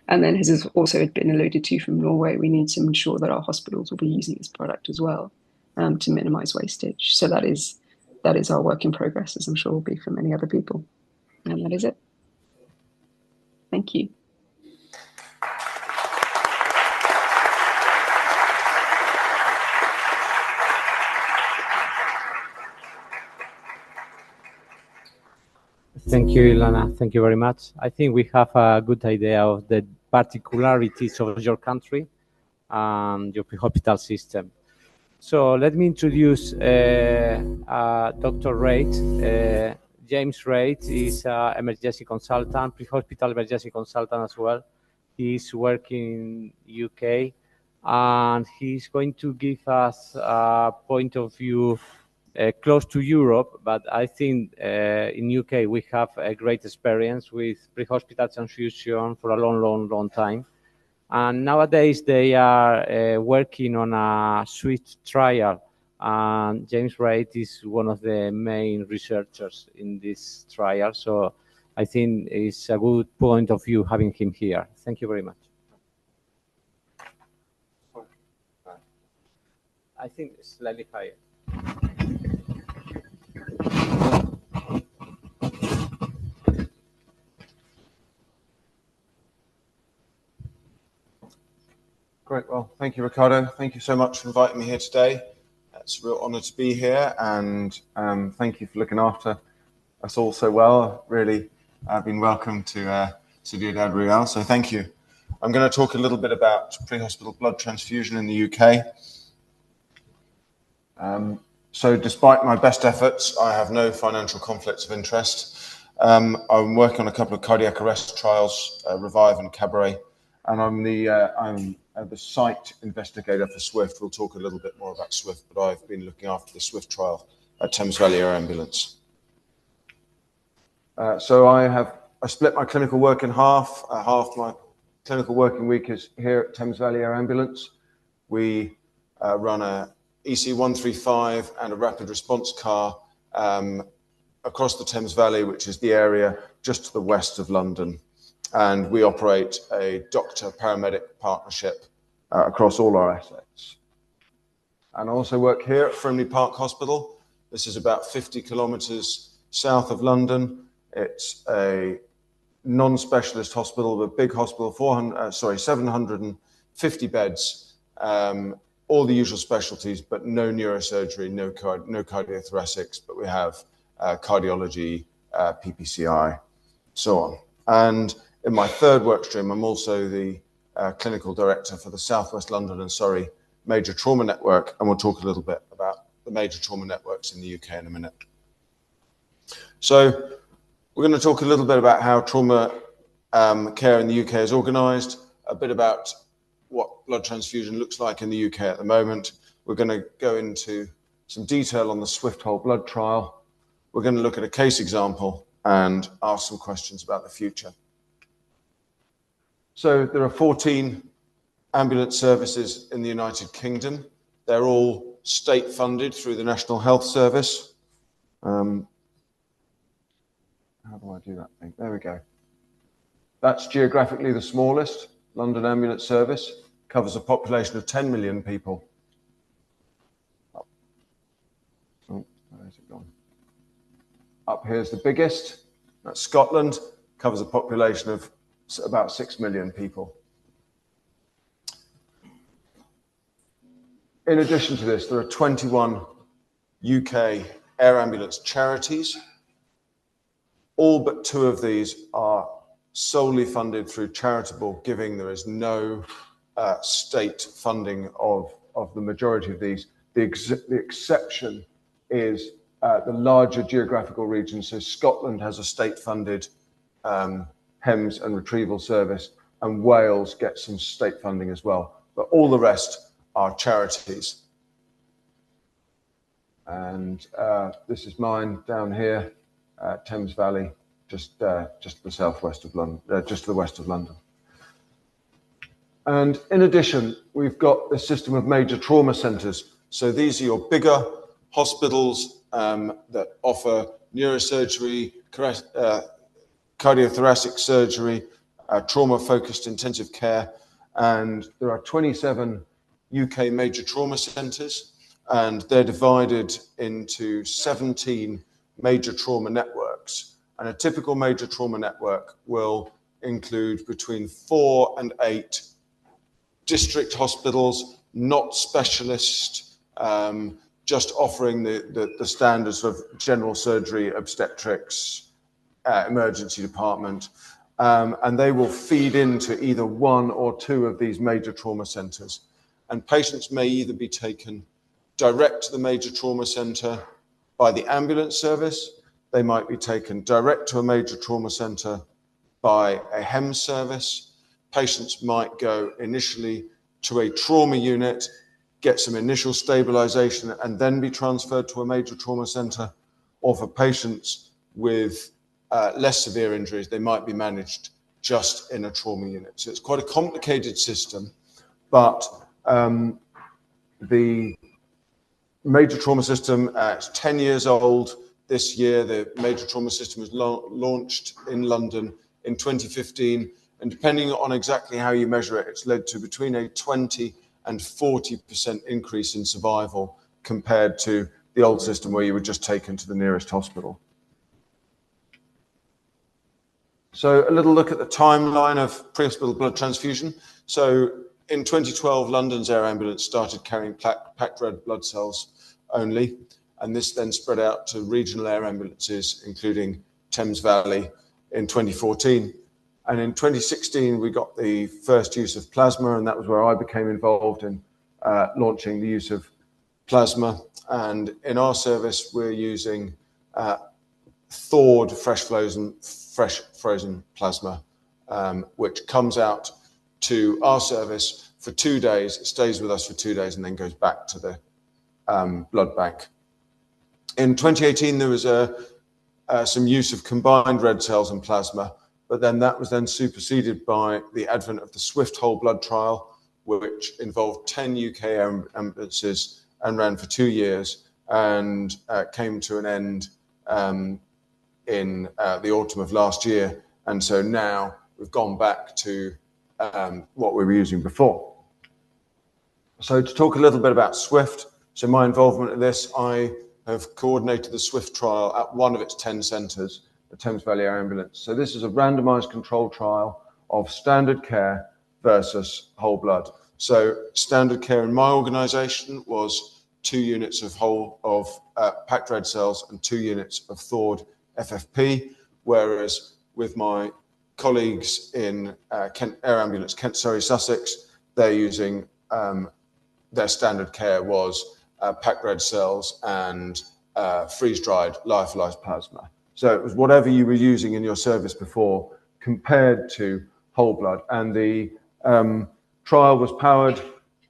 And then, as has also been alluded to from Norway, we need to ensure that our hospitals will be using this product as well, to minimize wastage. So that is our work in progress, as I'm sure will be for many other people. And that is it. Thank you. Thank you, Ilana. Thank you very much. I think we have a good idea of the particularities of your country and your pre-hospital system. So let me introduce Dr. Raitt. James Raitt is an emergency consultant, pre-hospital emergency consultant as well. He's working in UK, and he's going to give us a point of view close to Europe, but I think in UK we have a great experience with pre-hospital transfusion for a long time. And nowadays they are working on a switch trial, and James Raitt is one of the main researchers in this trial. So I think it's a good point of view having him here. Thank you very much. I think slightly higher. Great. Well, thank you, Ricardo. Thank you so much for inviting me here today. It's a real honor to be here, and thank you for looking after us all so well. Really, I've been welcomed to Ciudad Real, so thank you. I'm going to talk a little bit about pre-hospital blood transfusion in the UK. So despite my best efforts, I have no financial conflicts of interest. I'm working on a couple of cardiac arrest trials, Revive and Cabaret, and I'm the site investigator for SWIFT. We'll talk a little bit more about SWIFT, but I've been looking after the SWIFT trial at Thames Valley Air Ambulance. So I split my clinical work in half. Half my clinical working week is here at Thames Valley Air Ambulance. We run a EC135 and a rapid response car across the Thames Valley, which is the area just to the west of London. And we operate a doctor-paramedic partnership across all our assets. And I also work here at Frimley Park Hospital. This is about 50 kilometres south of London. It's a non-specialist hospital, but big hospital, 750 beds, all the usual specialties, but no neurosurgery, no cardiothoracics, but we have cardiology, PPCI, so on. And in my third work stream, I'm also the clinical director for the South West London and Surrey Major Trauma Network, and we'll talk a little bit about the major trauma networks in the UK in a minute. So we're going to talk a little bit about how trauma care in the UK is organised, a bit about what blood transfusion looks like in the UK at the moment. We're going to go into some detail on the SWIFT whole blood trial. We're going to look at a case example and ask some questions about the future. So there are 14 ambulance services in the United Kingdom. They're all state funded through the National Health Service. How do I do that thing? There we go. That's geographically the smallest. London Ambulance Service covers a population of 10 million people. Oh, where's it gone? Up here's the biggest. That's Scotland, covers a population of about 6 million people. In addition to this, there are 21 UK air ambulance charities. All but 2 of these are solely funded through charitable giving. There is no state funding of the majority of these. The exception is the larger geographical regions. So Scotland has a state-funded HEMS and retrieval service, and Wales gets some state funding as well. But all the rest are charities. And this is mine down here, Thames Valley, just to the southwest of London, just to the west of London. And in addition, we've got the system of major trauma centres. So these are your bigger hospitals that offer neurosurgery, cardiothoracic surgery, trauma-focused intensive care. And there are 27 UK major trauma centres, and they're divided into 17 major trauma networks. And a typical major trauma network will include between 4 and 8 district hospitals, not specialist, just offering the standards of general surgery, obstetrics, emergency department. And they will feed into either 1 or 2 of these major trauma centres. And patients may either be taken direct to the major trauma centre by the ambulance service. They might be taken direct to a major trauma centre by a HEMS service. Patients might go initially to a trauma unit get some initial stabilization and then be transferred to a major trauma center, or for patients with less severe injuries, they might be managed just in a trauma unit. So it's quite a complicated system, but the major trauma system, it's 10 years old this year. The major trauma system was launched in London in 2015, and depending on exactly how you measure it, it's led to between a 20 and 40% increase in survival compared to the old system where you were just taken to the nearest hospital. So a little look at the timeline of pre-hospital blood transfusion. So in 2012, London's air ambulance started carrying packed red blood cells only, and this then spread out to regional air ambulances, including Thames Valley, in 2014. And in 2016, we got the first use of plasma, and that was where I became involved in launching the use of plasma. And in our service, we're using thawed fresh frozen plasma, which comes out to our service for 2 days. It stays with us for 2 days and then goes back to the blood bank. In 2018, there was some use of combined red cells and plasma, but then that was then superseded by the advent of the SWIFT whole blood trial, which involved 10 UK ambulances and ran for 2 years and came to an end in the autumn of last year. And so now we've gone back to what we were using before. So to talk a little bit about SWIFT, so my involvement in this, I have coordinated the SWIFT trial at one of its 10 centres, the Thames Valley Air Ambulance. So this is a randomised control trial of standard care versus whole blood. So standard care in my organisation was 2 units of packed red cells and 2 units of thawed FFP, whereas with my colleagues in Kent Air Ambulance, Kent, Surrey, Sussex, they're using their standard care was packed red cells and freeze-dried lyophilized plasma. So it was whatever you were using in your service before compared to whole blood. And the trial was powered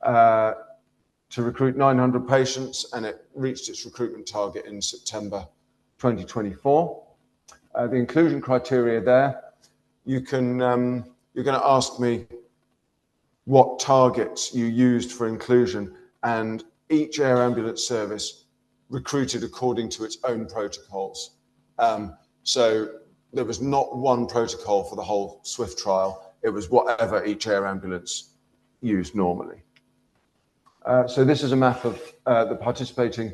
to recruit 900 patients, and it reached its recruitment target in September 2024. The inclusion criteria there, you're going to ask me what targets you used for inclusion, and each air ambulance service recruited according to its own protocols. So there was not one protocol for the whole SWIFT trial. It was whatever each air ambulance used normally. So this is a map of the participating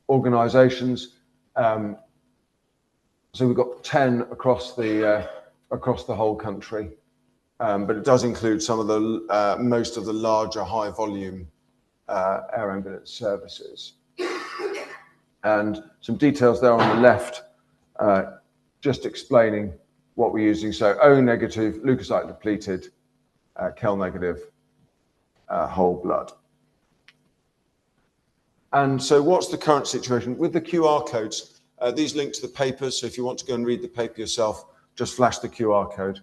organisations. So we've got 10 across the whole country, but it does include some of the most of the larger high volume air ambulance services. And some details there on the left, just explaining what we're using. So O negative, leukocyte depleted, Kel negative, whole blood. And so what's the current situation? With the QR codes, these link to the papers. So if you want to go and read the paper yourself, just flash the QR code.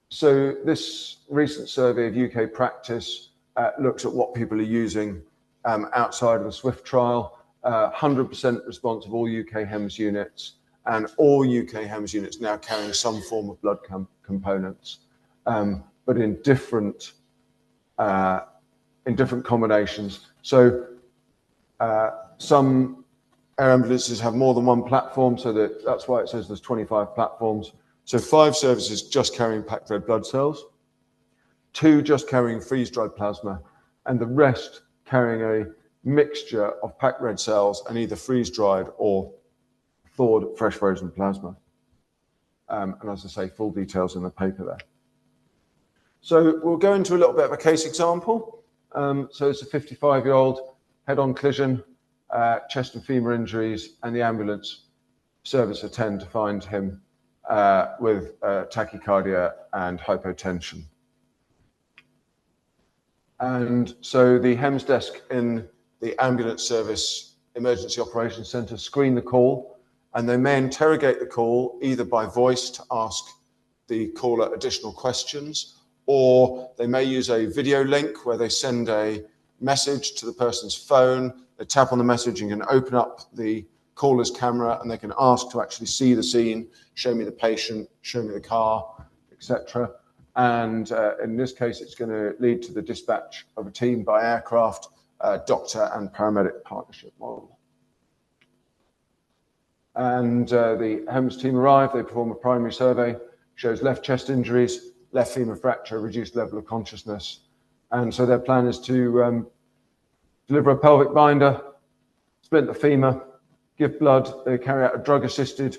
So this recent survey of UK practice looks at what people are using outside of the SWIFT trial. 100% response of all UK HEMS units, and all UK HEMS units now carrying some form of blood components, but in different combinations. So some air ambulances have more than one platform, so that's why it says there's 25 platforms. So 5 services just carrying packed red blood cells, 2 just carrying freeze-dried plasma, and the rest carrying a mixture of packed red cells and either freeze-dried or thawed fresh frozen plasma. And as I say, full details in the paper there. So we'll go into a little bit of a case example. So it's a 55-year-old head-on collision, chest and femur injuries, and the ambulance service attend to find him with tachycardia and hypotension. And so the HEMS desk in the ambulance service emergency operations centre screen the call, and they may interrogate the call either by voice to ask the caller additional questions, or they may use a video link where they send a message to the person's phone. They tap on the message and can open up the caller's camera, and they can ask to actually see the scene, show me the patient, show me the car, etc. And in this case, it's going to lead to the dispatch of a team by aircraft, doctor and paramedic partnership model. And the HEMS team arrive, they perform a primary survey, shows left chest injuries, left femur fracture, reduced level of consciousness. And so their plan is to deliver a pelvic binder, splint the femur, give blood. They carry out a drug-assisted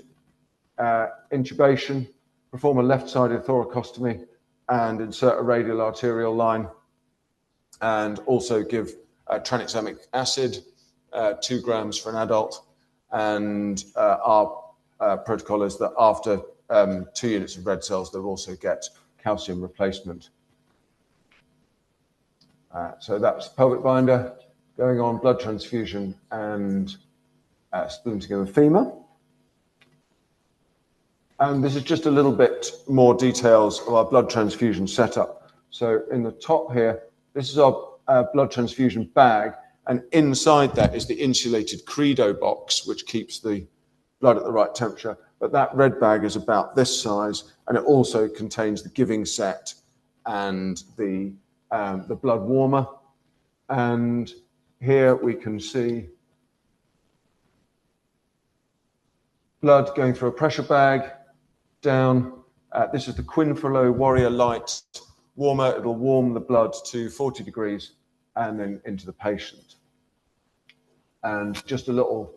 intubation, perform a left-sided thoracostomy, and insert a radial arterial line, and also give tranexamic acid, 2 grams for an adult. And our protocol is that after 2 units of red cells, they'll also get calcium replacement. So that's pelvic binder, going on, blood transfusion, and splinting of the femur. And this is just a little bit more details of our blood transfusion setup. So in the top here, this is our blood transfusion bag, and inside that is the insulated Credo box, which keeps the blood at the right temperature. But that red bag is about this size, and it also contains the giving set and the blood warmer. And here we can see blood going through a pressure bag down. This is the Quinflow Warrior Light warmer. It'll warm the blood to 40 degrees and then into the patient. And just a little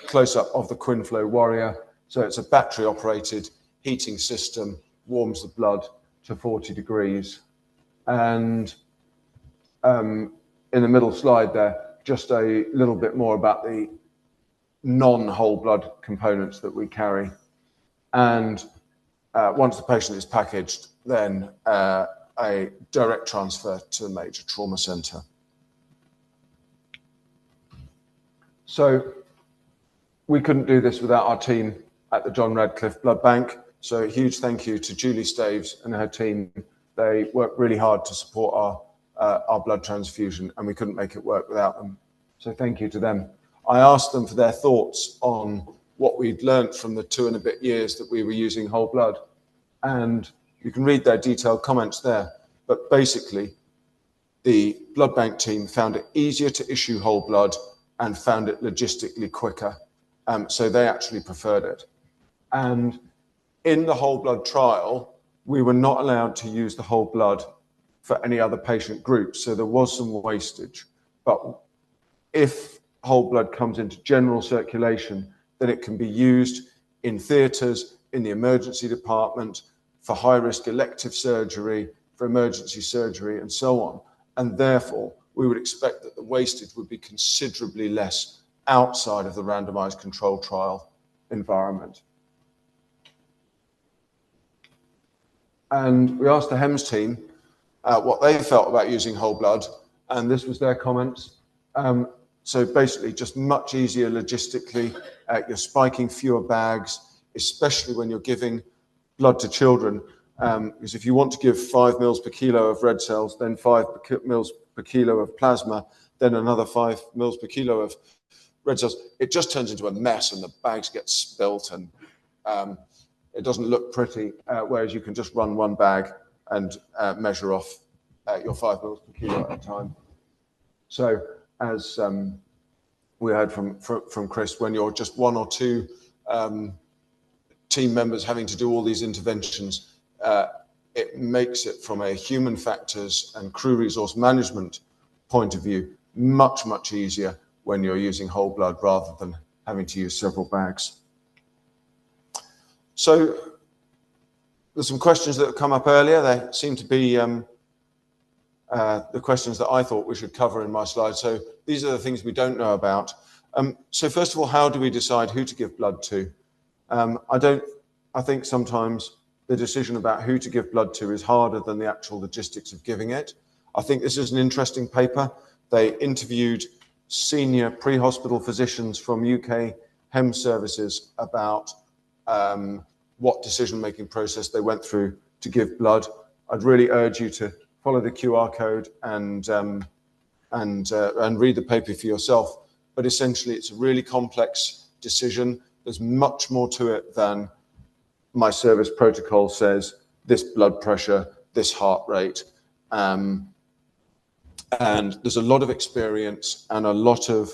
close-up of the Quinflow Warrior. So it's a battery-operated heating system, warms the blood to 40 degrees. And in the middle slide there, just a little bit more about the non-whole blood components that we carry. And once the patient is packaged, then a direct transfer to a major trauma centre. So we couldn't do this without our team at the John Radcliffe Blood Bank. So a huge thank you to Julie Staves and her team. They worked really hard to support our blood transfusion, and we couldn't make it work without them. So thank you to them. I asked them for their thoughts on what we'd learned from the 2 and a bit years that we were using whole blood. And you can read their detailed comments there. But basically, the blood bank team found it easier to issue whole blood and found it logistically quicker. So they actually preferred it. And in the whole blood trial, we were not allowed to use the whole blood for any other patient groups. So there was some wastage. But if whole blood comes into general circulation, then it can be used in theatres, in the emergency department, for high-risk elective surgery, for emergency surgery, and so on. And therefore, we would expect that the wastage would be considerably less outside of the randomized control trial environment. And we asked the HEMS team what they felt about using whole blood, and this was their comments. So basically, just much easier logistically. You're spiking fewer bags, especially when you're giving blood to children. Because if you want to give 5 mils per kilo of red cells, then 5 mils per kilo of plasma, then another 5 mils per kilo of red cells, it just turns into a mess and the bags get spilt and it doesn't look pretty. Whereas you can just run one bag and measure off your 5 mils per kilo at a time. So as we heard from Chris, when you're just 1 or 2 team members having to do all these interventions, it makes it, from a human factors and crew resource management point of view, much, much easier when you're using whole blood rather than having to use several bags. So there's some questions that have come up earlier. They seem to be the questions that I thought we should cover in my slide. So these are the things we don't know about. So first of all, how do we decide who to give blood to? I think sometimes the decision about who to give blood to is harder than the actual logistics of giving it. I think this is an interesting paper. They interviewed senior pre-hospital physicians from UK HEMS services about what decision-making process they went through to give blood. I'd really urge you to follow the QR code and and read the paper for yourself. But essentially, it's a really complex decision. There's much more to it than my service protocol says, this blood pressure, this heart rate. And there's a lot of experience and a lot of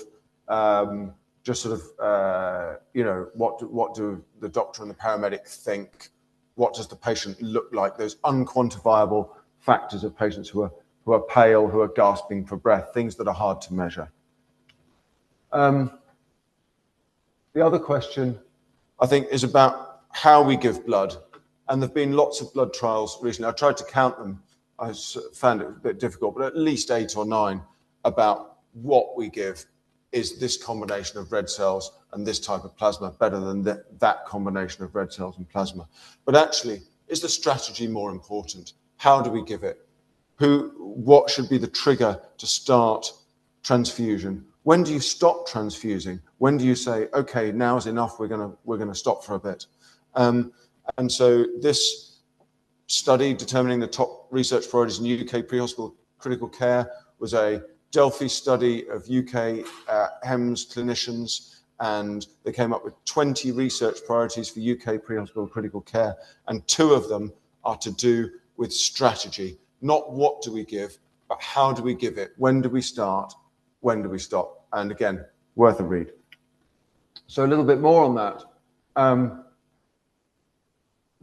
just sort of, you know, what do the doctor and the paramedic think? What does the patient look like? Those unquantifiable factors of patients who are pale, who are gasping for breath, things that are hard to measure. The other question, I think, is about how we give blood. And there have been lots of blood trials recently. I tried to count them. I found it a bit difficult, but at least 8 or 9 about what we give. Is this combination of red cells and this type of plasma better than that combination of red cells and plasma? But actually, is the strategy more important? How do we give it? What should be the trigger to start transfusion? When do you stop transfusing? When do you say, okay, now is enough, we're gonna stop for a bit? And so this study determining the top research priorities in UK pre-hospital critical care was a Delphi study of UK HEMS clinicians, and they came up with 20 research priorities for UK pre-hospital critical care, and 2 of them are to do with strategy. Not what do we give, but how do we give it? When do we start? When do we stop? And again, worth a read. So a little bit more on that.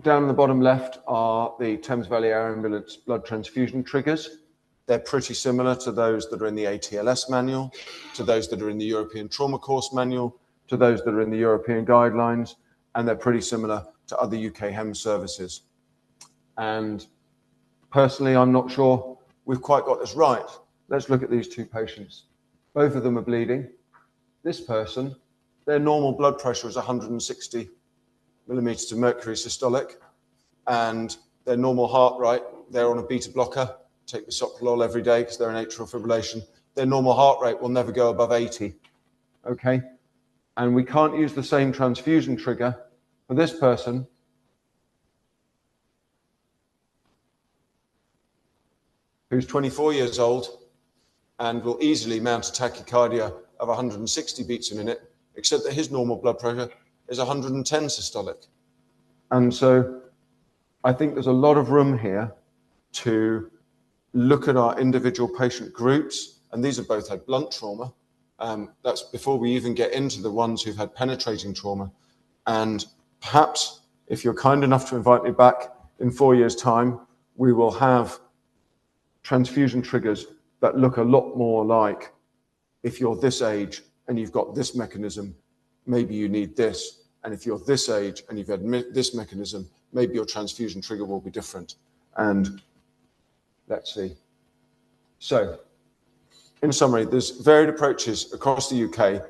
Down in the bottom left are the Thames Valley Air Ambulance blood transfusion triggers. They're pretty similar to those that are in the ATLS manual, to those that are in the European Trauma Course manual, to those that are in the European guidelines, and they're pretty similar to other UK HEMS services. And personally, I'm not sure we've quite got this right. Let's look at these 2 patients. Both of them are bleeding. This person, their normal blood pressure is 160 millimeters of mercury systolic, and their normal heart rate, they're on a beta blocker, take the soprolol every day because they're in atrial fibrillation. Their normal heart rate will never go above 80, okay? And we can't use the same transfusion trigger for this person who's 24 years old and will easily mount a tachycardia of 160 beats a minute, except that his normal blood pressure is 110 systolic. And so I think there's a lot of room here to look at our individual patient groups, and these have both had blunt trauma. That's before we even get into the ones who've had penetrating trauma. And perhaps if you're kind enough to invite me back in 4 years' time, we will have transfusion triggers that look a lot more like, if you're this age and you've got this mechanism, maybe you need this. And if you're this age and you've had this mechanism, maybe your transfusion trigger will be different. And let's see. So, in summary, there's varied approaches across the UK,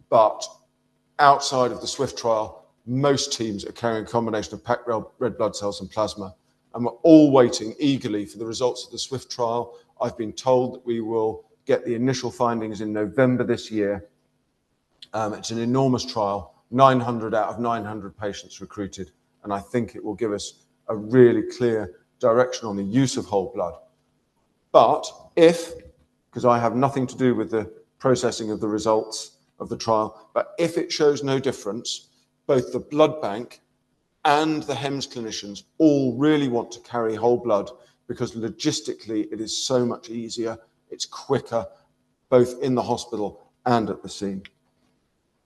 but outside of the SWIFT trial, most teams are carrying a combination of packed red blood cells and plasma. And we're all waiting eagerly for the results of the SWIFT trial. I've been told that we will get the initial findings in November this year. It's an enormous trial, 900 out of 900 patients recruited, and I think it will give us a really clear direction on the use of whole blood. But if, because I have nothing to do with the processing of the results of the trial, but if it shows no difference, both the blood bank and the HEMS clinicians all really want to carry whole blood because logistically it is so much easier, it's quicker, both in the hospital and at the scene.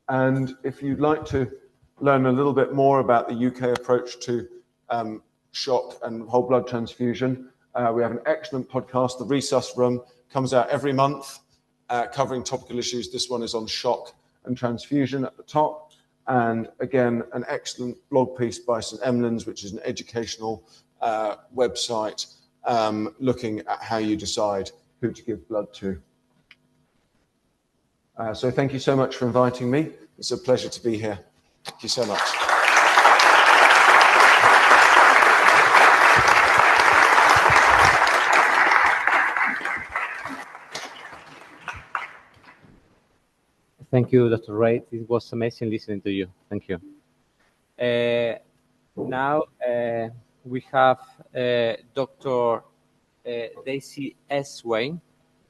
And if you'd like to learn a little bit more about the UK approach to shock and whole blood transfusion, we have an excellent podcast, The Resus Room, comes out every month, covering topical issues. This one is on shock and transfusion at the top. And again, an excellent blog piece by St Emlyn's, which is an educational website looking at how you decide who to give blood to. So thank you so much for inviting me. It's a pleasure to be here. Thank you so much. Thank you, Dr. Raitt. It was amazing listening to you. Thank you. Now we have Dr. Daisse Emuller.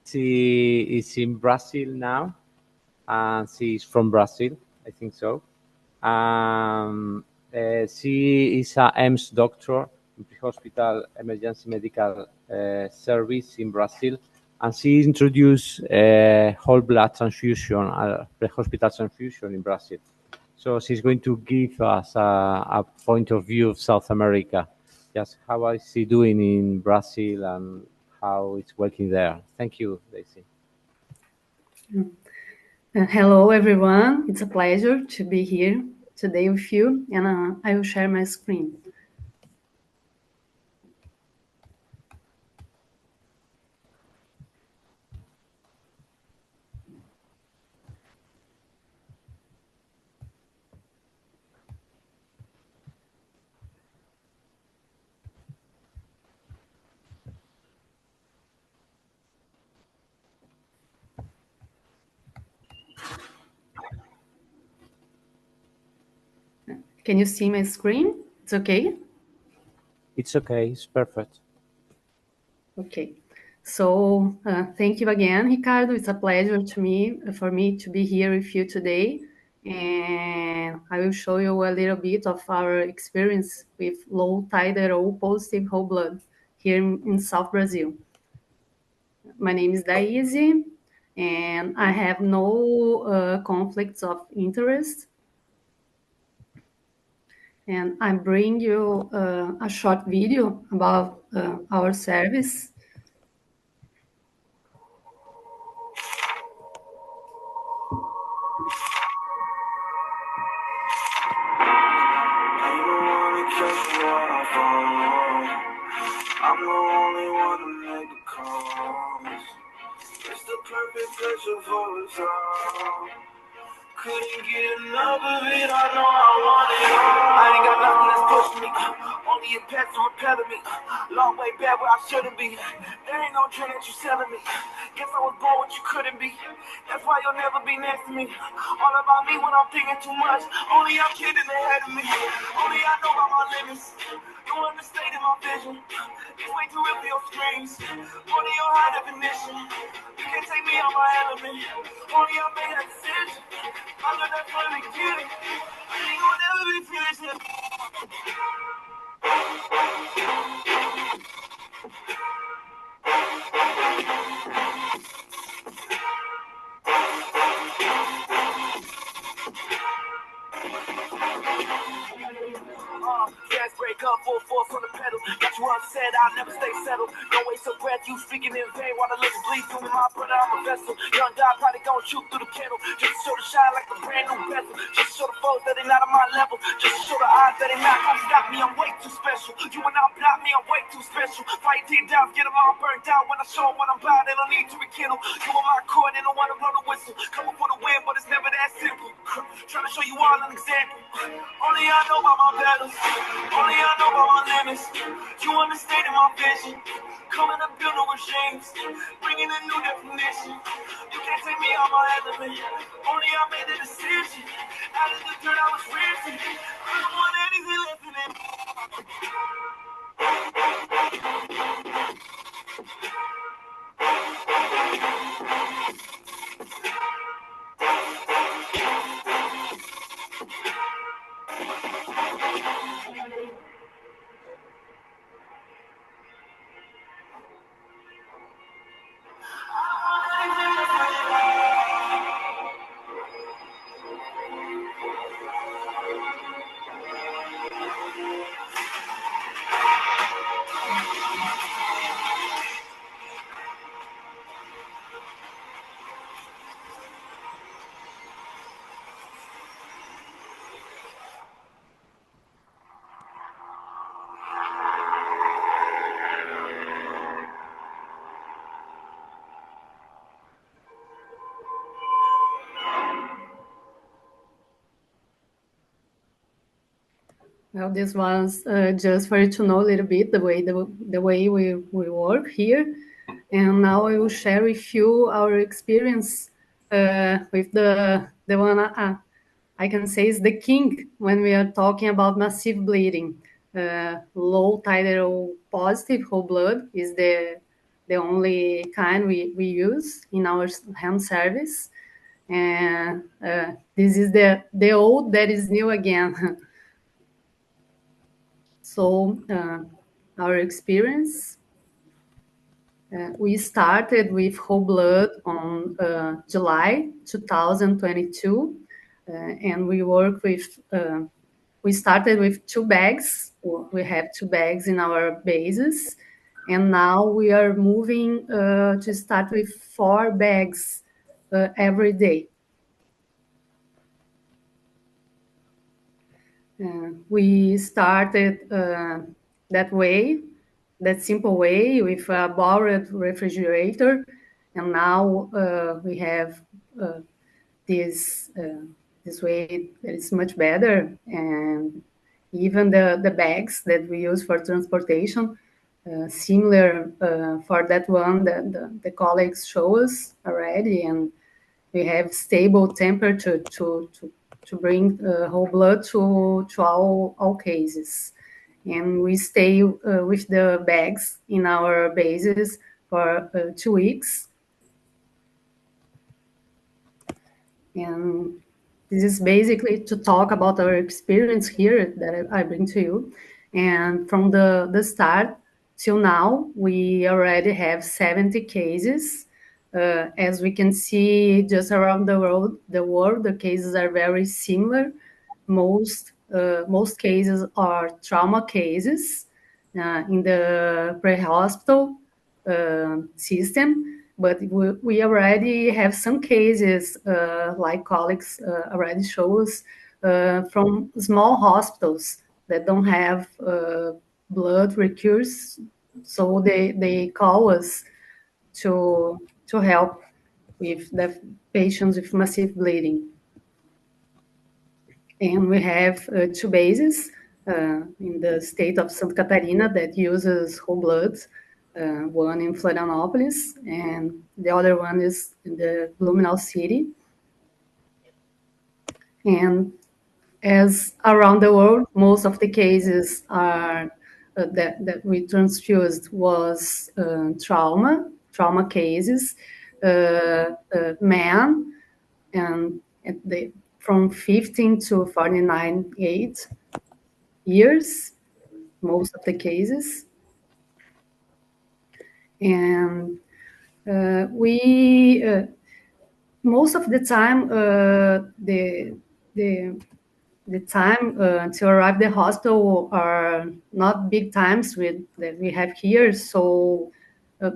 She is in Brazil now, and she's from Brazil, I think so. She is a EMS doctor in pre-hospital emergency medical service in Brazil, and she introduced whole blood transfusion, pre-hospital transfusion in Brazil. So she's going to give us a point of view of South America, just how is she doing in Brazil and how it's working there. Thank you, Daisse. Hello, everyone. It's a pleasure to be here today with you, and I will share my screen. Can you see my screen? It's okay? It's okay. It's perfect. Okay. So thank you again, Ricardo. It's a pleasure for me to be here with you today. And I will show you a little bit of our experience with low titer O positive whole blood here in South Brazil. My name is Daisse, and I have no conflicts of interest. And I bring you a short video about our service. I'm the only one to make the calls. It's the perfect pleasure for us all. Couldn't get enough of it, I know I want it all. I ain't got nothing that's pushing me, only a past to repel me. Long way back where I shouldn't be. There ain't no dream that you selling me. Guess I was born what you couldn't be. That's why you'll never be next to me. All about me when I'm thinking too much. Only I'm kidding ahead of me. Only I know about my limits. You understated my vision. It's way too real for your screens. Only your high definition. You can't take me out my element. Only I made that decision. I'm gonna finally get it. I ain't gonna never be finished. Gas break up, full force on the pedal. Got you upset, I'll never stay settled. Don't waste your breath, you speaking in vain while the lips bleed through me. My brother, I'm a vessel. Young dog probably gon' shoot through the kettle. Just to show the shine like a brand new bezel. Just to show the foes that they not on my level. Just to show the odds that they not gon' stop me. I'm way too special. You will not block me, I'm way too special. Fight deep down, get them all burnt out. When I show them what I'm about, they don't need to rekindle. You on my court, they don't wanna blow the whistle. Coming for the win, but it's never that simple. Trying to show you all an example. Only I know about my battles. Only I know about my limits. You understated my vision. Coming to build new regimes. Bringing a new definition. You can't take me out my element. Only I made the decision. Out of the dirt I was risen. I don't want anything less than it. Well, this was just for you to know a little bit the way we work here. And now I will share with you our experience with the one I can say is the king when we are talking about massive bleeding. Low titer positive whole blood is the the only kind we use in our hand service. And this is the old that is new again. So our experience, we started with whole blood on July 2022, and we work with, we started with 2 bags. We have 2 bags in our bases, and now we are moving to start with 4 bags every day. We started that way, that simple way, with a borrowed refrigerator, and now we have this way that is much better, and even the bags that we use for transportation, similar for that one that the colleagues show us already, and we have stable temperature to bring whole blood to all cases. And we stay with the bags in our bases for 2 weeks. And this is basically to talk about our experience here that I bring to you. And from the start till now, we already have 70 cases. As we can see, just around the world, the cases are very similar. Most cases are trauma cases in the pre-hospital system, but we already have some cases, like colleagues already show us, from small hospitals that don't have blood recurs, so they call us to help with the patients with massive bleeding. And we have 2 bases in the state of Santa Catarina that uses whole blood, one in Florianópolis, and the other one is in the Blumenau city. And as around the world, most of the cases are that we transfused was trauma cases, men, and from 15 to 49 years, most of the cases. And we, most of the time, the time to arrive at the hospital are not big times that we have here. So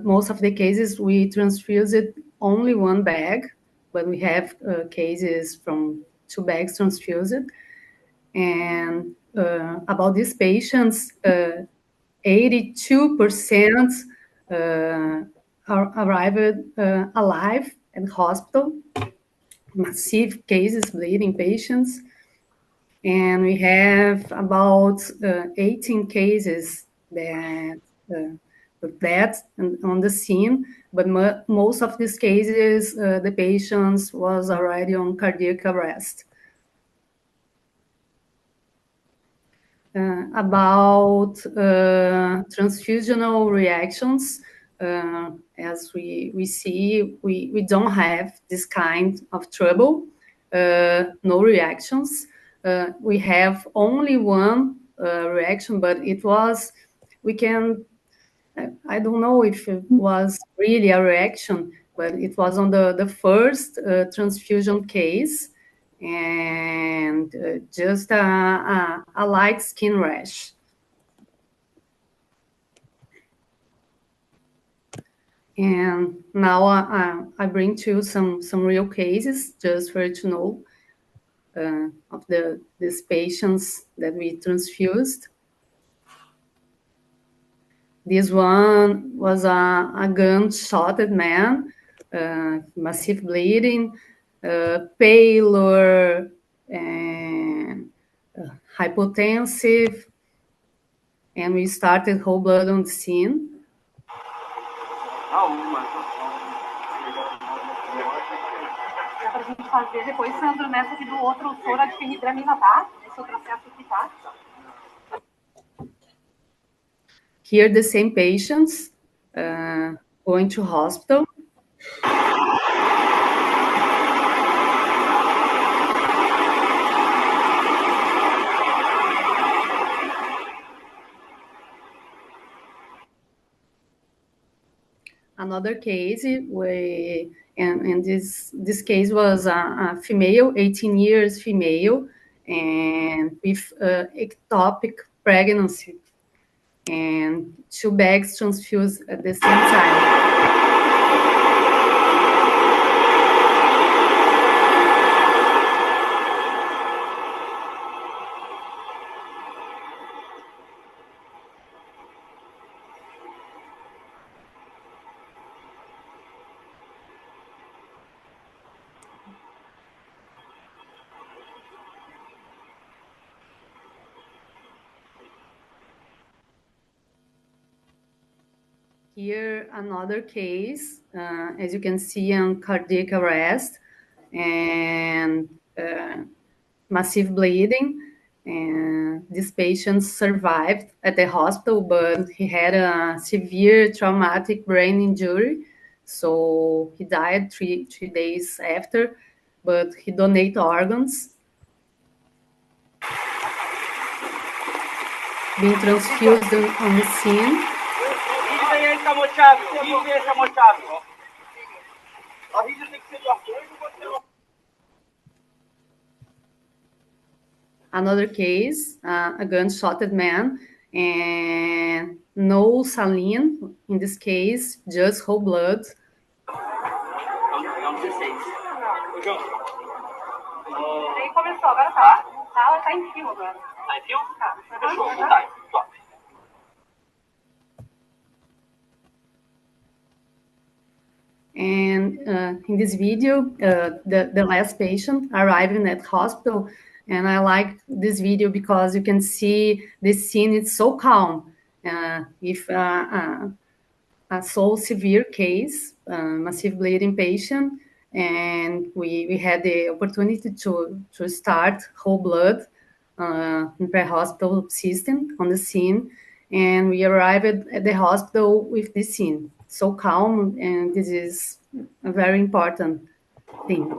most of the cases we transfuse it only 1 bag, but we have cases from 2 bags transfused. And about these patients, 82% arrived alive at hospital, massive cases, bleeding patients. And we have about 18 cases that with death on the scene, but most of these cases, the patients was already on cardiac arrest. About transfusional reactions, as we see, we don't have this kind of trouble, no reactions. We have only 1 reaction, but it was, I don't know if it was really a reaction, but it was on the first transfusion case, and just a light skin rash. And now I bring to you some real cases, just for you to know of these patients that we transfused. This one was a gunshotted man, massive bleeding, pallor, and hypotensive, and we started whole blood on the scene. Dá pra gente fazer depois, Sandro, nessa aqui do outro soro de fenidramina, tá? Esse outro acesso aqui, tá? Here the same patients, going to hospital. Another case, and this case was a female, 18 years female, and with ectopic pregnancy, and 2 bags transfused at the same time. Here, another case, as you can see, on cardiac arrest and massive bleeding. And this patient survived at the hospital, but he had a severe traumatic brain injury. So he died three days after, but he donated organs. Being transfused on the scene. Another case, a gunshotted man, and no saline in this case, just whole blood. Começou, agora tá. Tá em fio agora. Tá em fio? Tá. Fechou, tá. Top. And in this video, the last patient arriving at hospital, and I like this video because you can see the scene is so calm. If a so severe case, massive bleeding patient, and we had the opportunity to start whole blood in pre-hospital system on the scene, and we arrived at the hospital with this scene. So calm, and this is a very important thing.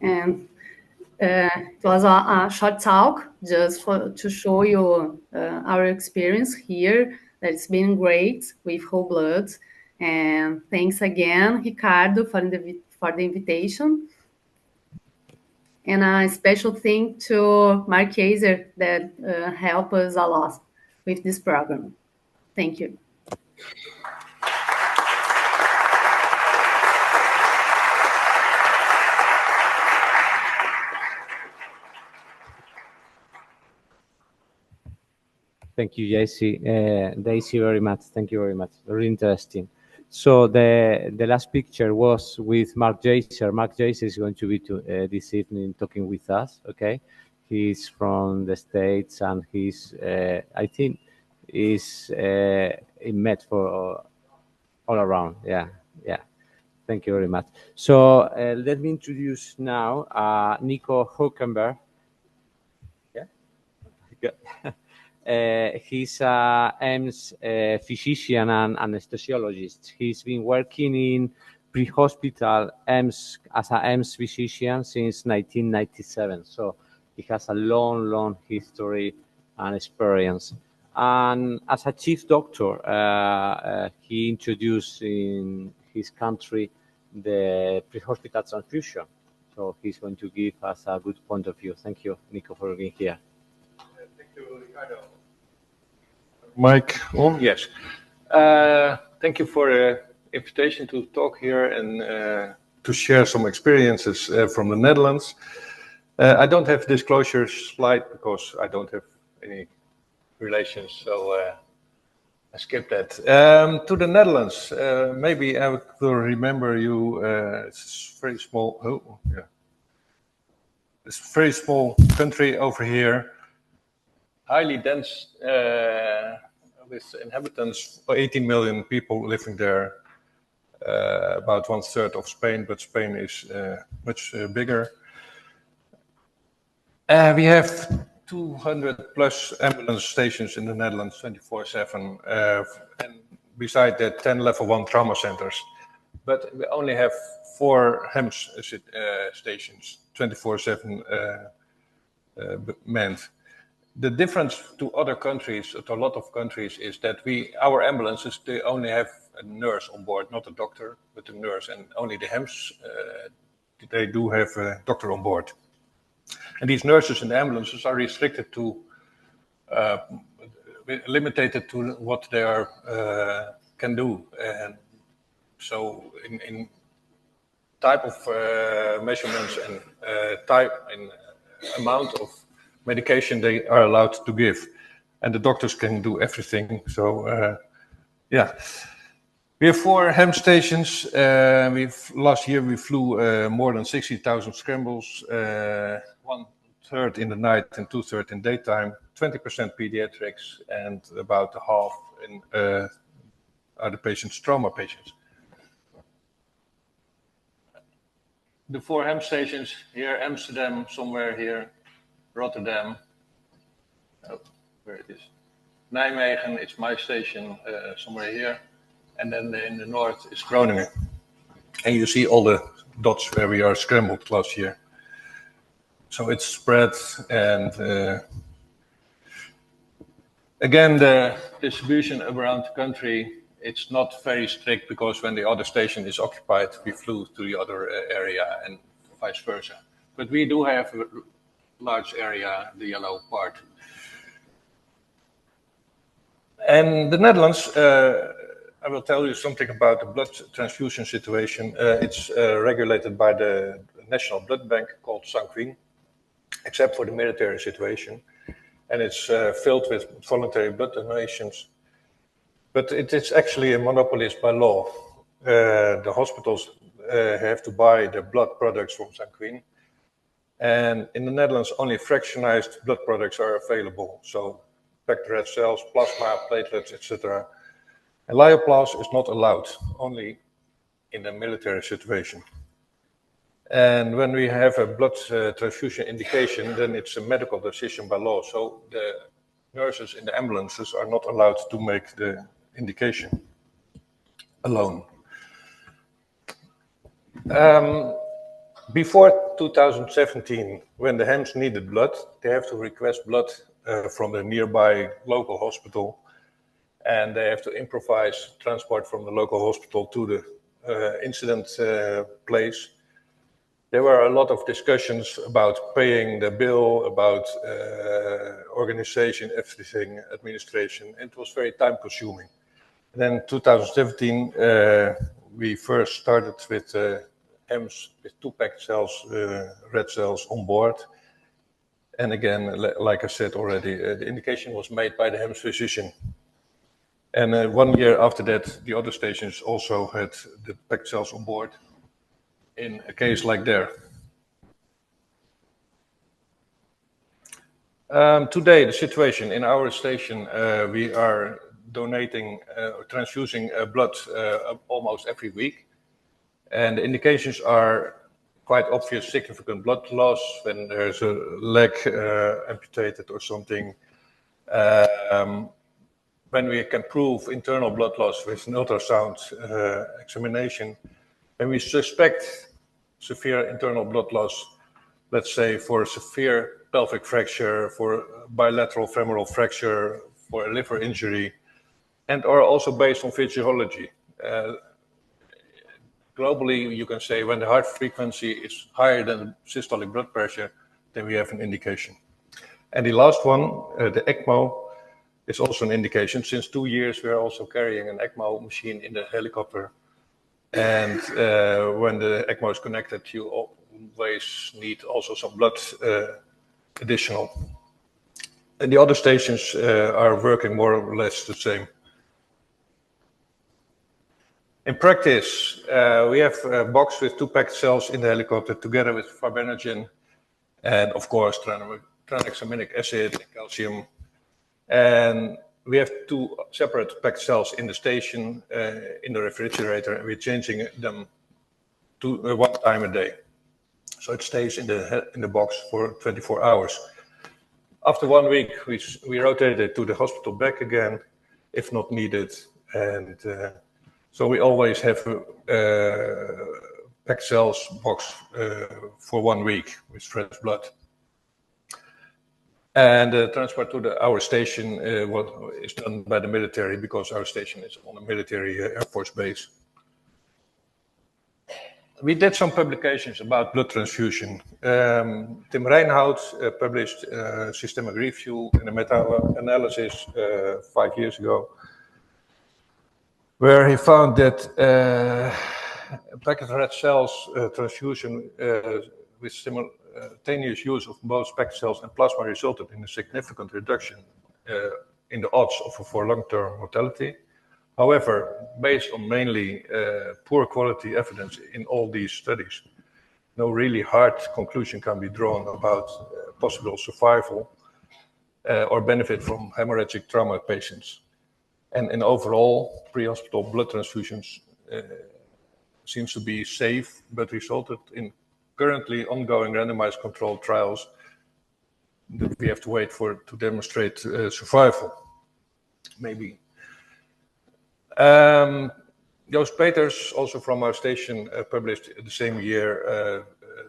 And it was a short talk just to show you our experience here. That's been great with whole blood. And thanks again, Ricardo, for the invitation. And a special thing to Mark Kaiser that helped us a lot with this program. Thank you. Thank you, Daisse, very much. Thank you very much. Very interesting. So the last picture was with Mark Jaser. Mark Jaser is going to be this evening talking with us. Okay, he's from the States, and he's I think is in Met for all around. Yeah. Thank you very much. So let me introduce now Nico Hulkenberg. Yeah. Good. He's a EMS physician and anesthesiologist. He's been working in pre-hospital EMS as an EMS physician since 1997. So he has a long history and experience. And as a chief doctor, he introduced in his country the pre-hospital transfusion. So he's going to give us a good point of view. Thank you, Nico, for being here. Thank you, Ricardo. Mic on? Yes. Thank you for the invitation to talk here and to share some experiences from the Netherlands. I don't have disclosure slide because I don't have any relations, so I skip that. To the Netherlands, maybe I will remember you. It's very small. Oh, yeah. It's a very small country over here. Highly dense, with inhabitants, 18 million people living there. about 1/3 of Spain, but Spain is much bigger. We have 200 plus ambulance stations in the Netherlands 24/7, and beside that 10 level 1 trauma centers. But we only have 4 HEMS stations, 24/7 manned. The difference to other countries, to a lot of countries, is that our ambulances, they only have a nurse on board, not a doctor, but a nurse, and only the HEMS, they do have a doctor on board. And these nurses in the ambulances are restricted to, limited to what they can do. And so in type of measurements and type and amount of medication they are allowed to give. And the doctors can do everything. So, yeah. We have 4 HEMS stations. Last year we flew more than 60,000 scrambles, 1/3 in the night and 2/3 in daytime, 20% pediatrics, and about half are the patients, trauma patients. The 4 HEMS stations here, Amsterdam, somewhere here, Rotterdam, where it is, Nijmegen, it's my station, somewhere here. And then in the north is Groningen. And you see all the dots where we are scrambled last year. So it's spread, and again, the distribution around the country, it's not very strict, because when the other station is occupied, we flew to the other area and vice versa. But we do have a large area, the yellow part. And the Netherlands, I will tell you something about the blood transfusion situation. It's regulated by the National Blood Bank called Sanquin, except for the military situation. And it's filled with voluntary blood donations. But it is actually a monopoly by law. The hospitals have to buy the blood products from Sanquin. And in the Netherlands, only fractionized blood products are available. So packed red cells, plasma, platelets, etc. And lyoplast is not allowed, only in a military situation. And when we have a blood transfusion indication, then it's a medical decision by law. So the nurses in the ambulances are not allowed to make the indication alone. Before 2017, when the HEMS needed blood, they have to request blood from the nearby local hospital. And they have to improvise transport from the local hospital to the incident place. There were a lot of discussions about paying the bill, about organization, everything, administration. It was very time consuming. Then 2017, we first started with HEMS with 2 packed cells, red cells on board. And again, like I said already, the indication was made by the HEMS physician. And 1 year after that, the other stations also had the packed cells on board in a case like there. Today, the situation in our station, we are donating or transfusing blood almost every week. And the indications are quite obvious: significant blood loss, when there's a leg amputated or something. When we can prove internal blood loss with an ultrasound examination, when we suspect severe internal blood loss, let's say for severe pelvic fracture, for bilateral femoral fracture, for a liver injury, and are also based on physiology. Globally, you can say when the heart frequency is higher than systolic blood pressure, then we have an indication. And the last one, the ECMO, is also an indication. Since 2 years, we are also carrying an ECMO machine in the helicopter. And when the ECMO is connected, you always need also some blood additional. And the other stations are working more or less the same. In practice, we have a box with 2 packed cells in the helicopter together with fibrinogen and, of course, tranexaminic acid and calcium. And we have 2 separate packed cells in the station, in the refrigerator, and we're changing them to 1 time a day. So it stays in the box for 24 hours. After 1 week, we rotate it to the hospital back again, if not needed. And so we always have a packed cells box for 1 week with fresh blood. And the transport to our station is done by the military, because our station is on a military Air Force base. We did some publications about blood transfusion. Tim Reinhout published a systemic review and a meta-analysis 5 years ago, where he found that packed red cells transfusion with simultaneous use of both packed cells and plasma resulted in a significant reduction in the odds for long-term mortality. However, based on mainly poor quality evidence in all these studies, no really hard conclusion can be drawn about possible survival or benefit from hemorrhagic trauma patients. And overall, pre-hospital blood transfusions seems to be safe, but resulted in currently ongoing randomized controlled trials that we have to wait for to demonstrate survival, maybe. Joost Peters, also from our station, published the same year a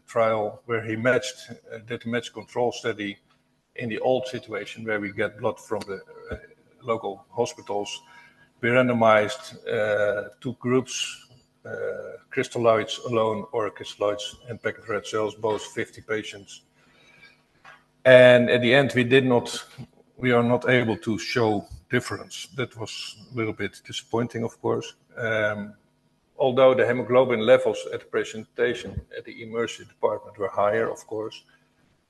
trial where he did a matched control study in the old situation where we get blood from the local hospitals. We randomized 2 groups, crystalloids alone or crystalloids and packed red cells, both 50 patients. And at the end, we are not able to show difference. That was a little bit disappointing, of course. Although the hemoglobin levels at the presentation at the emergency department were higher, of course,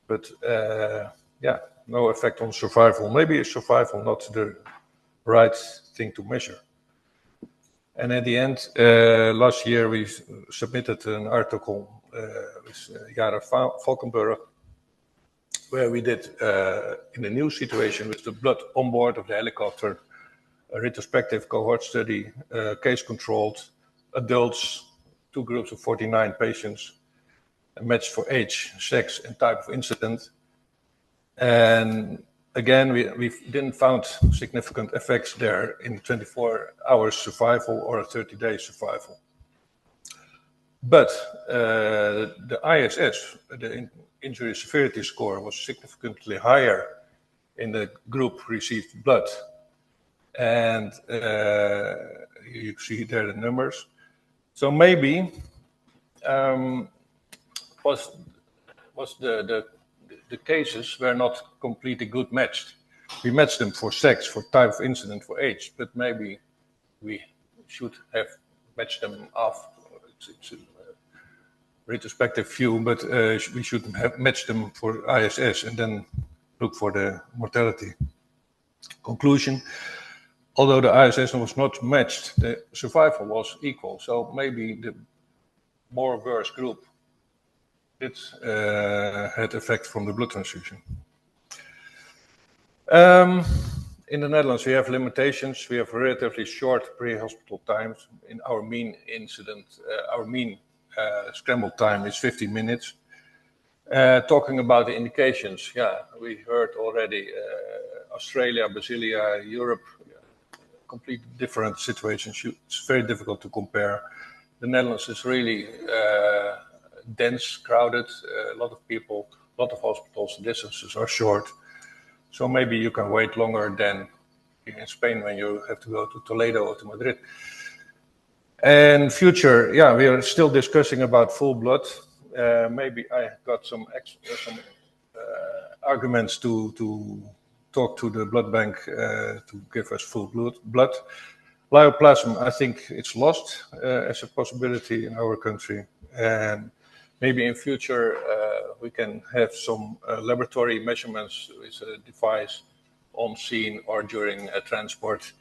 but yeah, no effect on survival. Maybe survival not the right thing to measure. And at the end, last year we submitted an article with Jara Valkenburg, where we did, in a new situation with the blood on board of the helicopter, a retrospective cohort study, case-controlled adults, 2 groups of 49 patients, matched for age, sex, and type of incident. And again, we didn't find significant effects there in 24 hours survival or a 30-day survival. But the ISS, the injury severity score, was significantly higher in the group received blood. And you see there the numbers. So maybe the cases were not completely good matched. We matched them for sex, for type of incident, for age, but maybe we should have matched them off. It's a retrospective view, but we should have matched them for ISS and then look for the mortality. Conclusion, although the ISS was not matched, the survival was equal. So maybe the more worse group did had effect from the blood transfusion. In the Netherlands, we have limitations. We have relatively short pre-hospital times. In our mean incident, our mean scramble time is 15 minutes. Talking about the indications, yeah, we heard already Australia, Brasilia, Europe, completely different situations. It's very difficult to compare. The Netherlands is really dense, crowded, a lot of people, a lot of hospitals, distances are short. So maybe you can wait longer than in Spain when you have to go to Toledo or to Madrid. And future, yeah, we are still discussing about full blood. Maybe I got some arguments to talk to the blood bank to give us full blood. Lyoplasm, I think it's lost as a possibility in our country. And maybe in future we can have some laboratory measurements with a device on scene or during a transport.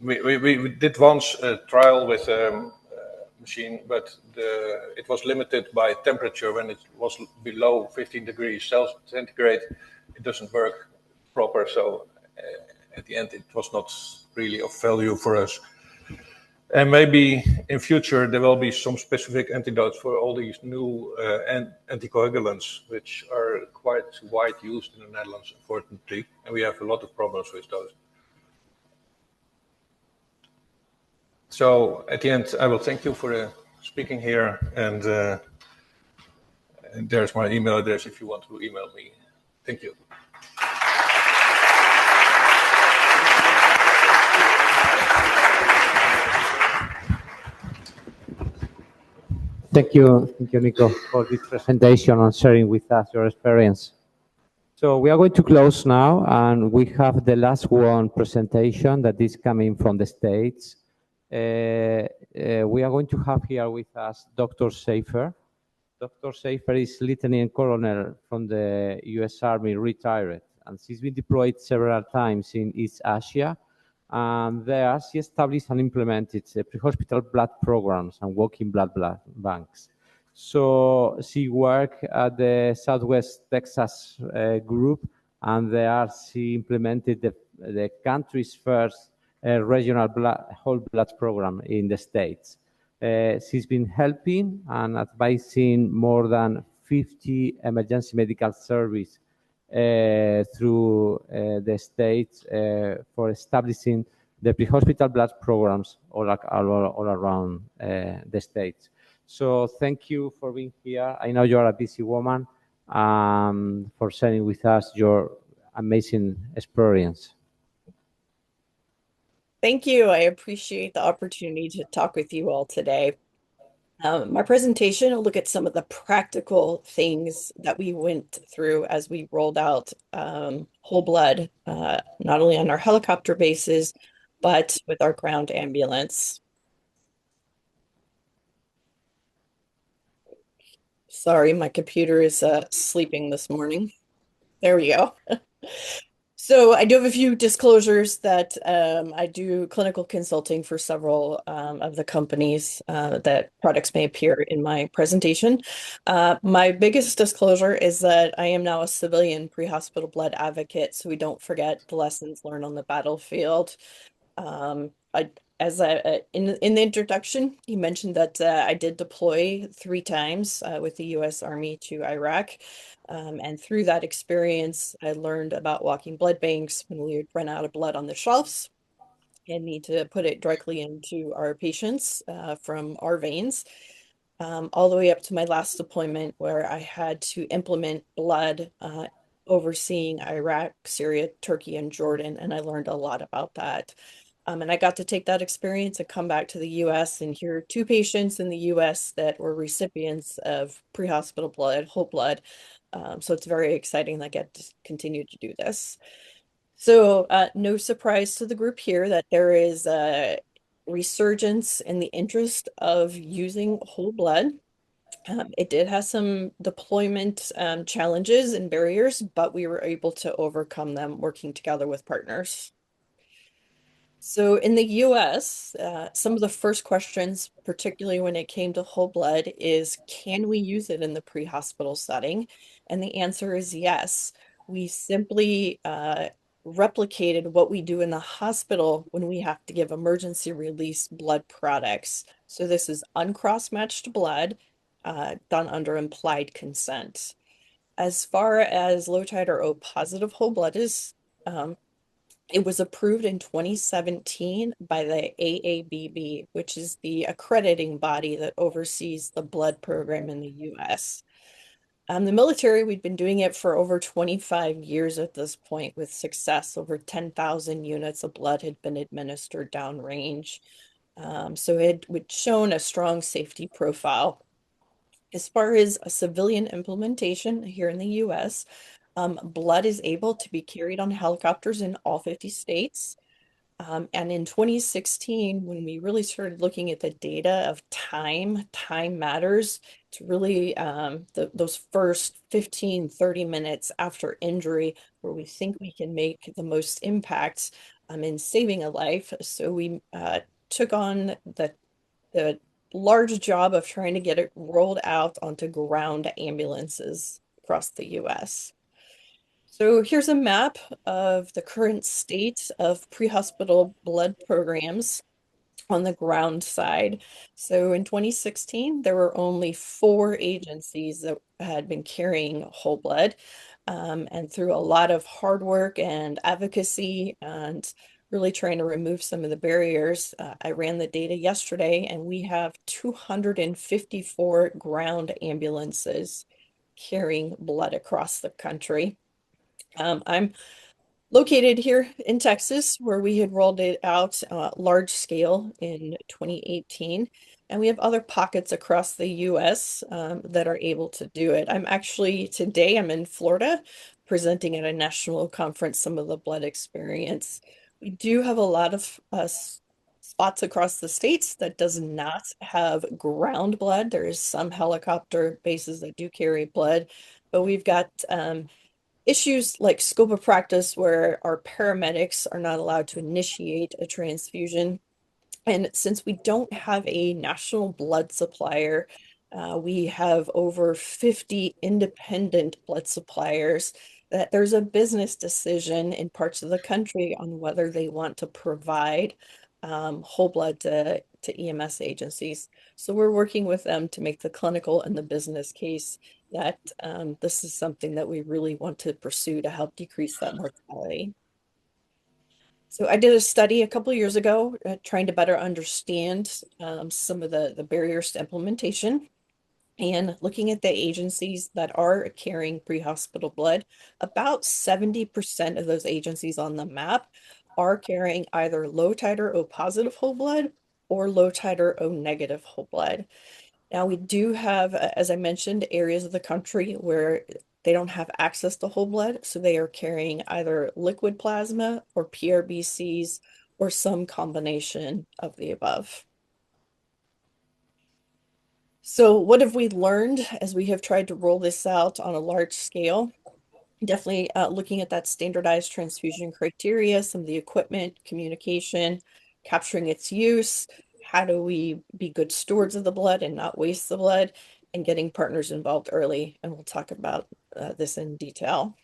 We did once a trial with a machine, but it was limited by temperature. When it was below 15 degrees centigrade, it doesn't work proper. So at the end, it was not really of value for us. And maybe in future there will be some specific antidotes for all these new anticoagulants, which are quite wide used in the Netherlands, unfortunately, and we have a lot of problems with those. So at the end, I will thank you for speaking here, and there's my email address if you want to email me. Thank you. Thank you, Nico, for this presentation and sharing with us your experience. So we are going to close now, and we have the last one presentation that is coming from the States. We are going to have here with us Dr. Schaefer. Dr. Schaefer is Lieutenant Colonel from the U.S. Army, retired, and she's been deployed several times in East Asia. And there, she established and implemented pre-hospital blood programs and walking blood banks. So she worked at the Southwest Texas group, and there she implemented the country's first regional whole blood program in the States. She's been helping and advising more than 50 emergency medical service through the States for establishing the pre-hospital blood programs all around the States. So thank you for being here. I know you're a busy woman, for sharing with us your amazing experience. Thank you. I appreciate the opportunity to talk with you all today. My presentation will look at some of the practical things that we went through as we rolled out whole blood, not only on our helicopter bases, but with our ground ambulance. Sorry, my computer is sleeping this morning. There we go. So I do have a few disclosures that I do clinical consulting for several of the companies that products may appear in my presentation. My biggest disclosure is that I am now a civilian pre-hospital blood advocate, so we don't forget the lessons learned on the battlefield. In the introduction, you mentioned that I did deploy 3 times with the U.S. Army to Iraq. And through that experience, I learned about walking blood banks when we would run out of blood on the shelves and need to put it directly into our patients from our veins, all the way up to my last deployment where I had to implement blood overseeing Iraq, Syria, Turkey, and Jordan, and I learned a lot about that. And I got to take that experience and come back to the U.S. and hear 2 patients in the U.S. that were recipients of pre-hospital blood, whole blood. So it's very exciting that I get to continue to do this. So no surprise to the group here that there is a resurgence in the interest of using whole blood. It did have some deployment challenges and barriers, but we were able to overcome them working together with partners. So in the US, some of the first questions, particularly when it came to whole blood, is can we use it in the pre-hospital setting? And the answer is yes. We simply replicated what we do in the hospital when we have to give emergency release blood products. So this is uncross-matched blood done under implied consent. As far as low titer O positive whole blood is, it was approved in 2017 by the AABB, which is the accrediting body that oversees the blood program in the US. The military, we'd been doing it for over 25 years at this point with success. Over 10,000 units of blood had been administered downrange. So it would shown a strong safety profile. As far as a civilian implementation here in the US, blood is able to be carried on helicopters in all 50 states. And in 2016, when we really started looking at the data of time matters. It's really those first 15, 30 minutes after injury where we think we can make the most impact in saving a life. So we took on the large job of trying to get it rolled out onto ground ambulances across the US. So here's a map of the current state of pre-hospital blood programs on the ground side. So in 2016, there were only 4 agencies that had been carrying whole blood. And through a lot of hard work and advocacy and really trying to remove some of the barriers, I ran the data yesterday, and we have 254 ground ambulances carrying blood across the country. I'm located here in Texas, where we had rolled it out large scale in 2018. And we have other pockets across the US that are able to do it. Today I'm in Florida presenting at a national conference, some of the blood experience. We do have a lot of spots across the states that does not have ground blood. There is some helicopter bases that do carry blood, but we've got issues like scope of practice where our paramedics are not allowed to initiate a transfusion. And since we don't have a national blood supplier, we have over 50 independent blood suppliers, that there's a business decision in parts of the country on whether they want to provide whole blood to EMS agencies. So we're working with them to make the clinical and the business case that this is something that we really want to pursue to help decrease that mortality. So I did a study a couple of years ago trying to better understand some of the barriers to implementation. And looking at the agencies that are carrying pre-hospital blood, about 70% of those agencies on the map are carrying either low titer O positive whole blood or low titer O negative whole blood. Now, we do have, as I mentioned, areas of the country where they don't have access to whole blood, so they are carrying either liquid plasma or PRBCs or some combination of the above. So what have we learned as we have tried to roll this out on a large scale? Definitely looking at that standardized transfusion criteria, some of the equipment, communication, capturing its use. How do we be good stewards of the blood and not waste the blood, and getting partners involved early? And we'll talk about this in detail.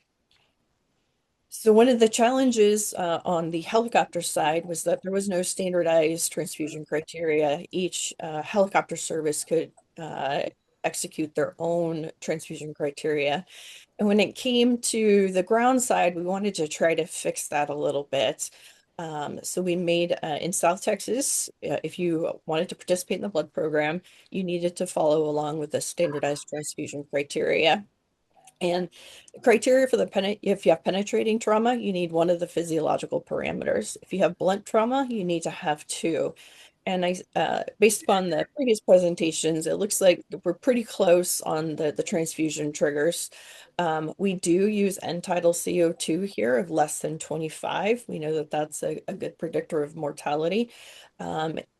So one of the challenges on the helicopter side was that there was no standardized transfusion criteria. Each helicopter service could execute their own transfusion criteria. And when it came to the ground side, we wanted to try to fix that a little bit. So we made in South Texas, if you wanted to participate in the blood program, you needed to follow along with the standardized transfusion criteria. And the criteria for if you have penetrating trauma, you need one of the physiological parameters. If you have blunt trauma, you need to have 2. And based upon the previous presentations, it looks like we're pretty close on the transfusion triggers. We do use end-tidal CO2 here of less than 25. We know that that's a good predictor of mortality.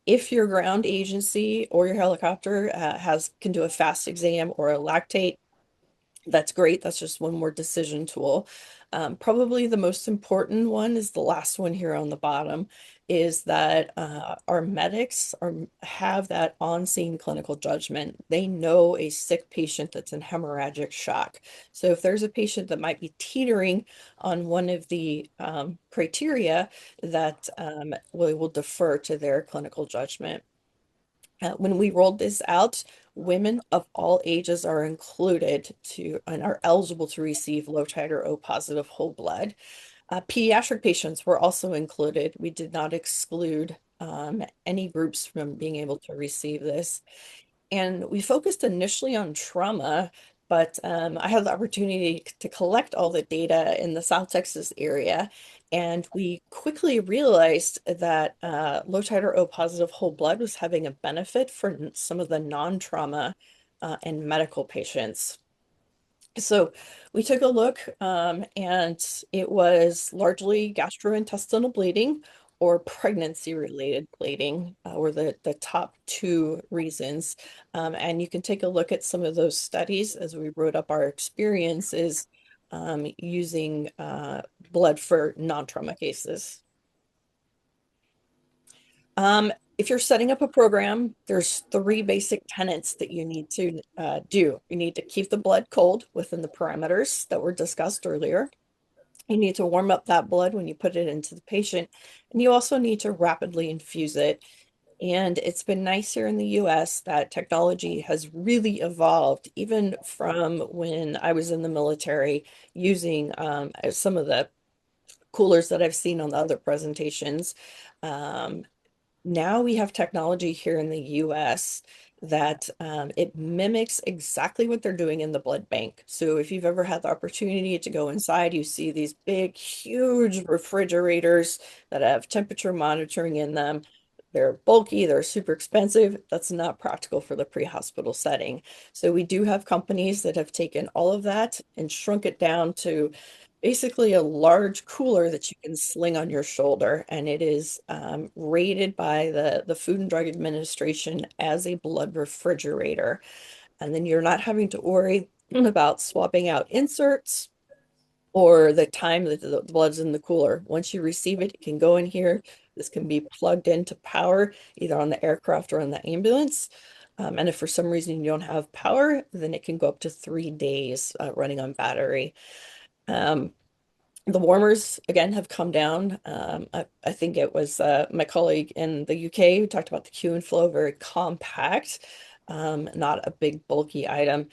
If your ground agency or your helicopter can do a fast exam or a lactate, that's great. That's just one more decision tool. Probably the most important one is the last one here on the bottom, is that our medics have that on-scene clinical judgment. They know a sick patient that's in hemorrhagic shock. So if there's a patient that might be teetering on one of the criteria, that we will defer to their clinical judgment. When we rolled this out, women of all ages are included and are eligible to receive low titer O positive whole blood. Pediatric patients were also included. We did not exclude any groups from being able to receive this. And we focused initially on trauma, but I had the opportunity to collect all the data in the South Texas area. And we quickly realized that low titer O positive whole blood was having a benefit for some of the non-trauma and medical patients. So we took a look and it was largely gastrointestinal bleeding or pregnancy-related bleeding were the top 2 reasons. And you can take a look at some of those studies as we wrote up our experiences using blood for non-trauma cases. If you're setting up a program, there's 3 basic tenets that you need to do. You need to keep the blood cold within the parameters that were discussed earlier. You need to warm up that blood when you put it into the patient, and you also need to rapidly infuse it. And it's been nice here in the US that technology has really evolved, even from when I was in the military, using some of the coolers that I've seen on the other presentations. Now we have technology here in the US that it mimics exactly what they're doing in the blood bank. So if you've ever had the opportunity to go inside, you see these big, huge refrigerators that have temperature monitoring in them. They're bulky, they're super expensive. That's not practical for the pre-hospital setting. So we do have companies that have taken all of that and shrunk it down to basically a large cooler that you can sling on your shoulder, and it is rated by the Food and Drug Administration as a blood refrigerator. And then you're not having to worry about swapping out inserts or the time that the blood's in the cooler. Once you receive it, it can go in here. This can be plugged into power, either on the aircraft or on the ambulance. And if for some reason you don't have power, then it can go up to 3 days running on battery. The warmers, again, have come down. I think it was my colleague in the UK who talked about the Q and Flow, very compact, not a big bulky item.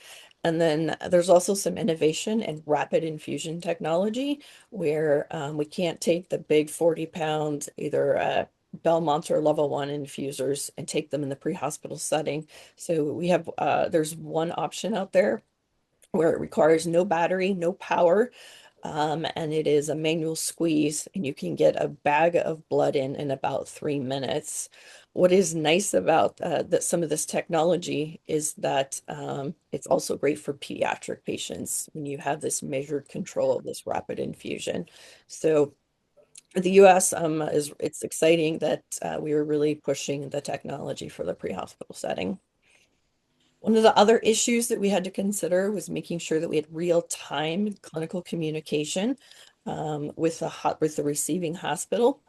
And then there's also some innovation in rapid infusion technology where we can't take the big 40-pound either Belmont or level 1 infusers and take them in the pre-hospital setting. So we have there's one option out there where it requires no battery, no power, and it is a manual squeeze, and you can get a bag of blood in about 3 minutes. What is nice about some of this technology is that it's also great for pediatric patients when you have this measured control of this rapid infusion. So the US it's exciting that we are really pushing the technology for the pre-hospital setting. One of the other issues that we had to consider was making sure that we had real-time clinical communication with the receiving hospital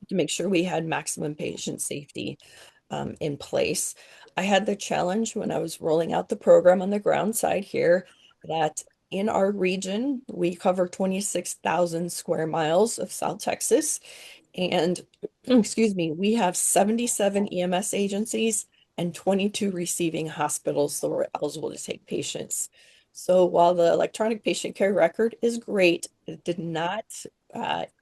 to make sure we had maximum patient safety in place. I had the challenge when I was rolling out the program on the ground side here that in our region, we cover 26,000 square miles of South Texas. And excuse me, we have 77 EMS agencies and 22 receiving hospitals that were eligible to take patients. So while the electronic patient care record is great, it did not,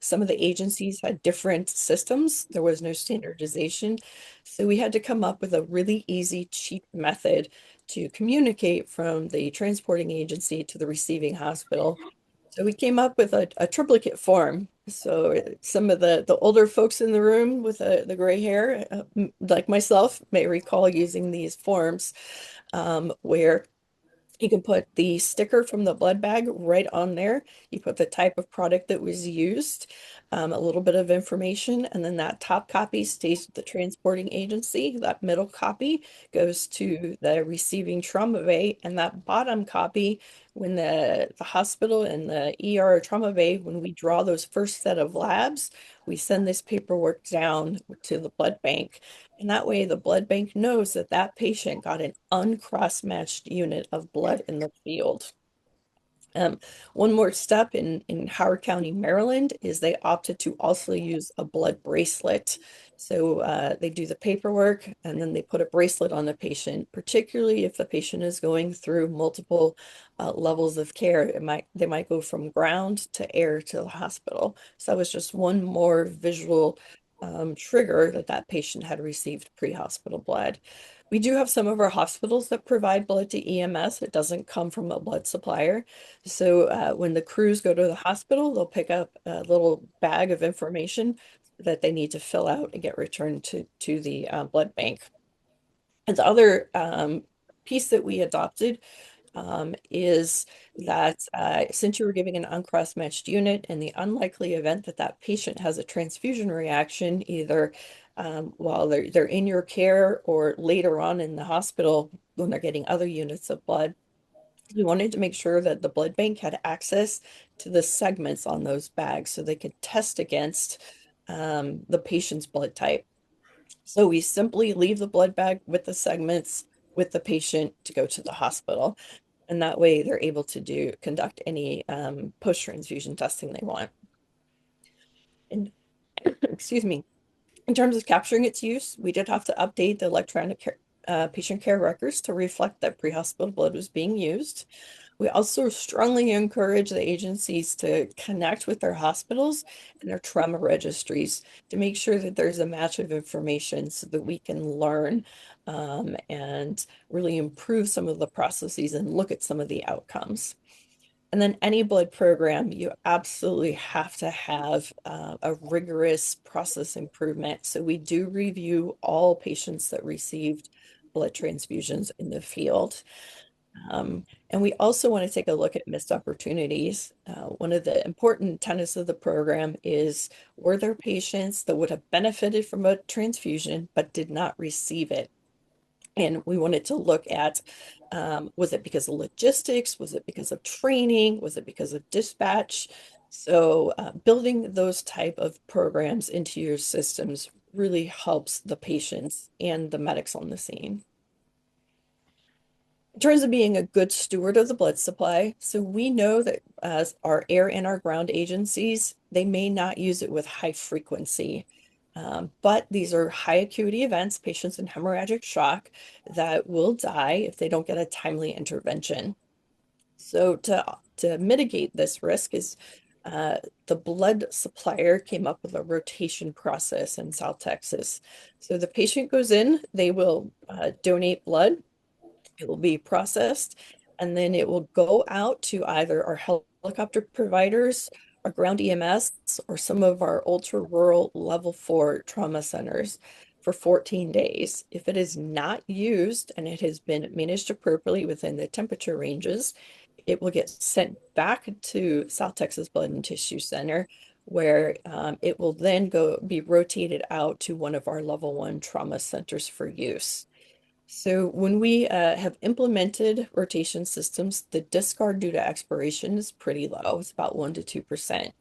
some of the agencies had different systems. There was no standardization. So we had to come up with a really easy, cheap method to communicate from the transporting agency to the receiving hospital. So we came up with a triplicate form. So some of the older folks in the room with the gray hair, like myself, may recall using these forms where you can put the sticker from the blood bag right on there. You put the type of product that was used, a little bit of information, and then that top copy stays with the transporting agency. That middle copy goes to the receiving trauma bay, and that bottom copy, when the hospital and the ER or trauma bay, when we draw those first set of labs, we send this paperwork down to the blood bank. And that way the blood bank knows that that patient got an uncross-matched unit of blood in the field. One more step in Howard County, Maryland, is they opted to also use a blood bracelet. So they do the paperwork and then they put a bracelet on the patient, particularly if the patient is going through multiple levels of care. They might go from ground to air to the hospital. So that was just one more visual trigger that patient had received pre-hospital blood. We do have some of our hospitals that provide blood to EMS. It doesn't come from a blood supplier. So when the crews go to the hospital, they'll pick up a little bag of information that they need to fill out and get returned to the blood bank. And the other piece that we adopted is that since you were giving an uncross matched unit, in the unlikely event that that patient has a transfusion reaction, either while they're in your care or later on in the hospital when they're getting other units of blood, we wanted to make sure that the blood bank had access to the segments on those bags so they could test against the patient's blood type. So we simply leave the blood bag with the segments with the patient to go to the hospital. And that way they're able to conduct any post-transfusion testing they want. And excuse me, in terms of capturing its use, we did have to update the electronic patient care records to reflect that pre-hospital blood was being used. We also strongly encourage the agencies to connect with their hospitals and their trauma registries to make sure that there's a match of information so that we can learn and really improve some of the processes and look at some of the outcomes. And then any blood program, you absolutely have to have a rigorous process improvement. So we do review all patients that received blood transfusions in the field. And we also want to take a look at missed opportunities. One of the important tenets of the program is, were there patients that would have benefited from a transfusion but did not receive it? And we wanted to look at, was it because of logistics? Was it because of training? Was it because of dispatch? So building those type of programs into your systems really helps the patients and the medics on the scene. In terms of being a good steward of the blood supply, so we know that as our air and our ground agencies, they may not use it with high frequency. But these are high acuity events, patients in hemorrhagic shock that will die if they don't get a timely intervention. So to mitigate this risk is the blood supplier came up with a rotation process in South Texas. So the patient goes in, they will donate blood, it will be processed, and then it will go out to either our helicopter providers, our ground EMS, or some of our ultra rural level 4 trauma centers for 14 days. If it is not used and it has been managed appropriately within the temperature ranges, it will get sent back to South Texas Blood and Tissue Center, where it will then be rotated out to one of our level 1 trauma centers for use. So when we have implemented rotation systems, the discard due to expiration is pretty low. It's about 1 to 2%.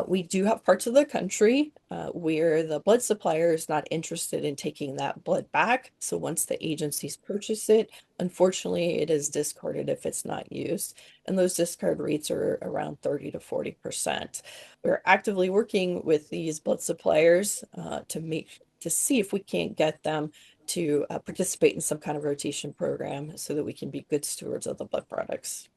We do have parts of the country where the blood supplier is not interested in taking that blood back. So once the agencies purchase it, unfortunately, it is discarded if it's not used. And those discard rates are around 30 to 40%. We're actively working with these blood suppliers to see if we can't get them to participate in some kind of rotation program so that we can be good stewards of the blood products.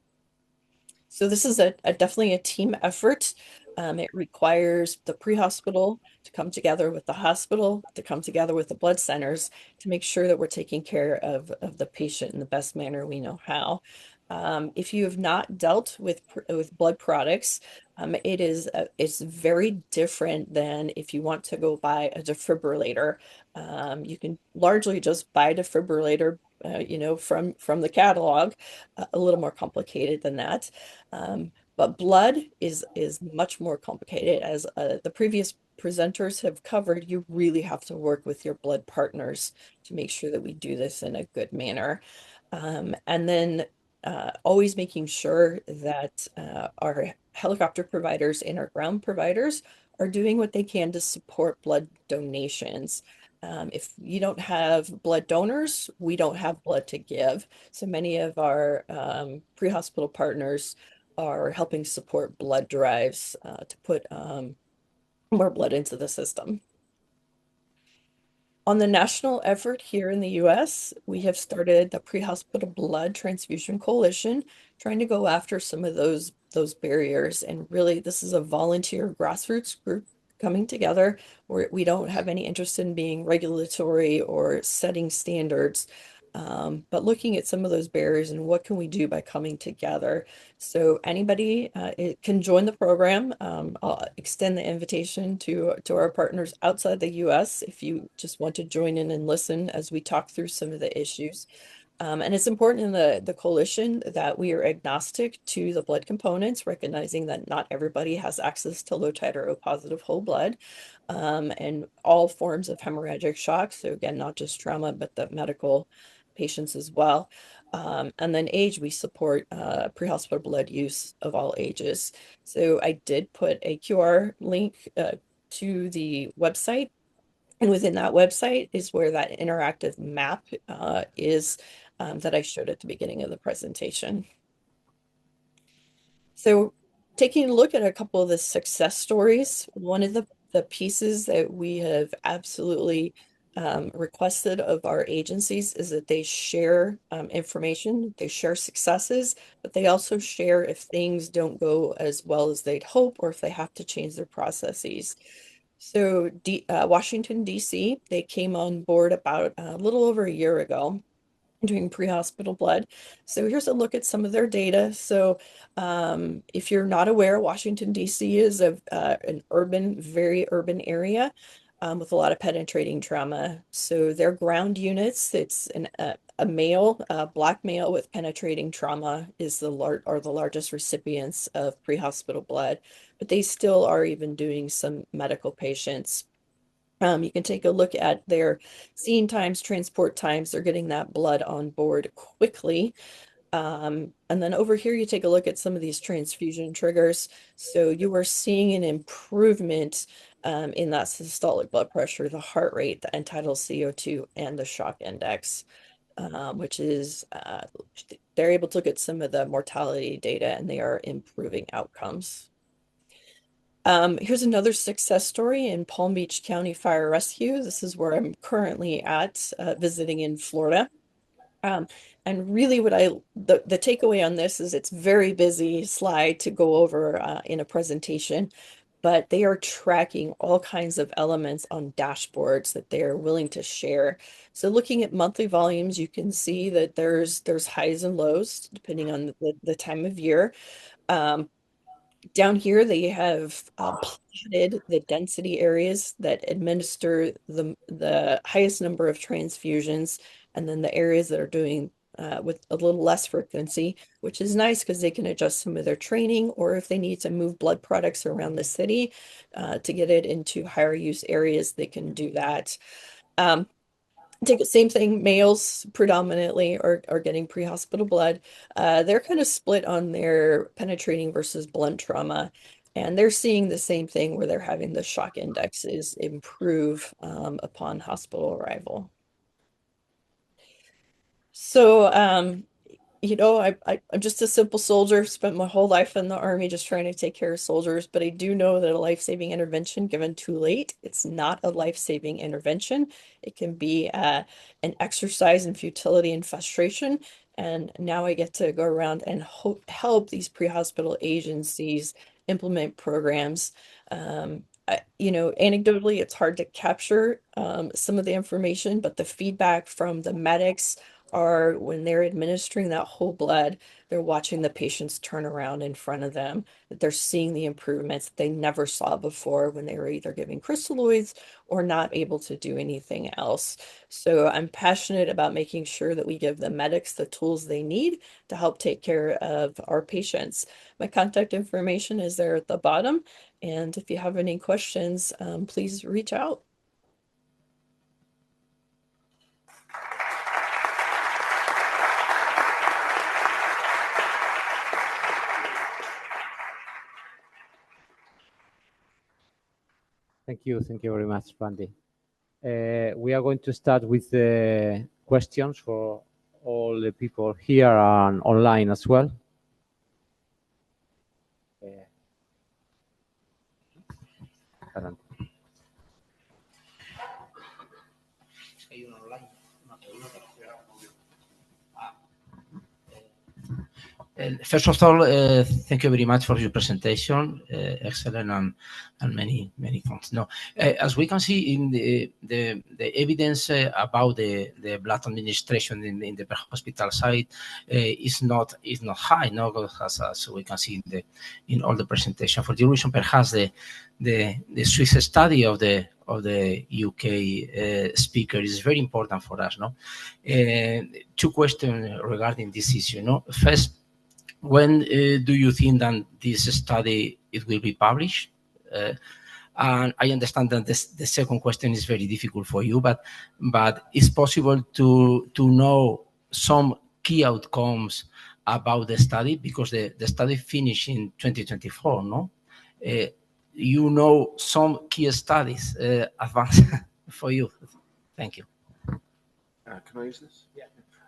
So this is definitely a team effort. It requires the pre-hospital to come together with the hospital, to come together with the blood centers to make sure that we're taking care of the patient in the best manner we know how. If you have not dealt with blood products, it's very different than if you want to go buy a defibrillator. You can largely just buy a defibrillator, from the catalog. A little more complicated than that. But blood is much more complicated. As the previous presenters have covered, you really have to work with your blood partners to make sure that we do this in a good manner. And then always making sure that our helicopter providers and our ground providers are doing what they can to support blood donations. If you don't have blood donors, we don't have blood to give. So many of our pre-hospital partners are helping support blood drives to put more blood into the system. On the national effort here in the US, we have started the Pre-Hospital Blood Transfusion Coalition, trying to go after some of those barriers. And really, this is a volunteer grassroots group coming together where we don't have any interest in being regulatory or setting standards, but looking at some of those barriers and what can we do by coming together. So anybody can join the program. I'll extend the invitation to our partners outside the US if you just want to join in and listen as we talk through some of the issues. And it's important in the coalition that we are agnostic to the blood components, recognizing that not everybody has access to low titer O positive whole blood and all forms of hemorrhagic shock. So again, not just trauma, but the medical patients as well. And then age, we support pre-hospital blood use of all ages. So I did put a QR link to the website. And within that website is where that interactive map is that I showed at the beginning of the presentation. So taking a look at a couple of the success stories, one of the pieces that we have absolutely requested of our agencies is that they share information, they share successes, but they also share if things don't go as well as they'd hope or if they have to change their processes. So Washington, D.C., they came on board about a little over a year ago doing pre-hospital blood. So here's a look at some of their data. So if you're not aware, Washington, D.C. is an urban, very urban area with a lot of penetrating trauma. So their ground units, it's a male, Black male with penetrating trauma are the largest recipients of pre-hospital blood, but they still are even doing some medical patients. You can take a look at their scene times, transport times. They're getting that blood on board quickly. And then over here, you take a look at some of these transfusion triggers. So you are seeing an improvement in that systolic blood pressure, the heart rate, the end-tidal CO2, and the shock index, which is, they're able to look at some of the mortality data and they are improving outcomes. Here's another success story in Palm Beach County Fire Rescue. This is where I'm currently at, visiting in Florida. And really the takeaway on this is it's very busy slide to go over in a presentation, but they are tracking all kinds of elements on dashboards that they are willing to share. So looking at monthly volumes, you can see that there's highs and lows depending on the time of year. Down here, they have plotted the density areas that administer the highest number of transfusions, and then the areas that are doing with a little less frequency, which is nice because they can adjust some of their training, or if they need to move blood products around the city to get it into higher use areas, they can do that. Take the same thing, males predominantly are getting pre-hospital blood. They're kind of split on their penetrating versus blunt trauma, and they're seeing the same thing where they're having the shock indexes improve upon hospital arrival. So, you know, I'm just a simple soldier, spent my whole life in the Army just trying to take care of soldiers, but I do know that a life-saving intervention given too late, it's not a life-saving intervention. It can be an exercise in futility and frustration. And now I get to go around and help these pre-hospital agencies implement programs. You know, anecdotally, it's hard to capture some of the information, but the feedback from the medics are when they're administering that whole blood, they're watching the patients turn around in front of them, that they're seeing the improvements that they never saw before when they were either giving crystalloids or not able to do anything else. So I'm passionate about making sure that we give the medics the tools they need to help take care of our patients. My contact information is there at the bottom. And if you have any questions, please reach out. Thank you very much, Randy. We are going to start with the questions for all the people here and online as well. First of all, thank you very much for your presentation, excellent and many thanks. No, as we can see in the evidence about the blood administration in the hospital side is not high. No, as we can see in all the presentation. For the reason, perhaps the Swiss study of the UK speaker is very important for us. No, two questions regarding this issue. No, first, when do you think that this study it will be published? And I understand that the second question is very difficult for you, but it's possible to know some key outcomes about the study, because the study finished in 2024. No, you know some key studies advanced for you. Thank you. Can I use this? Yeah.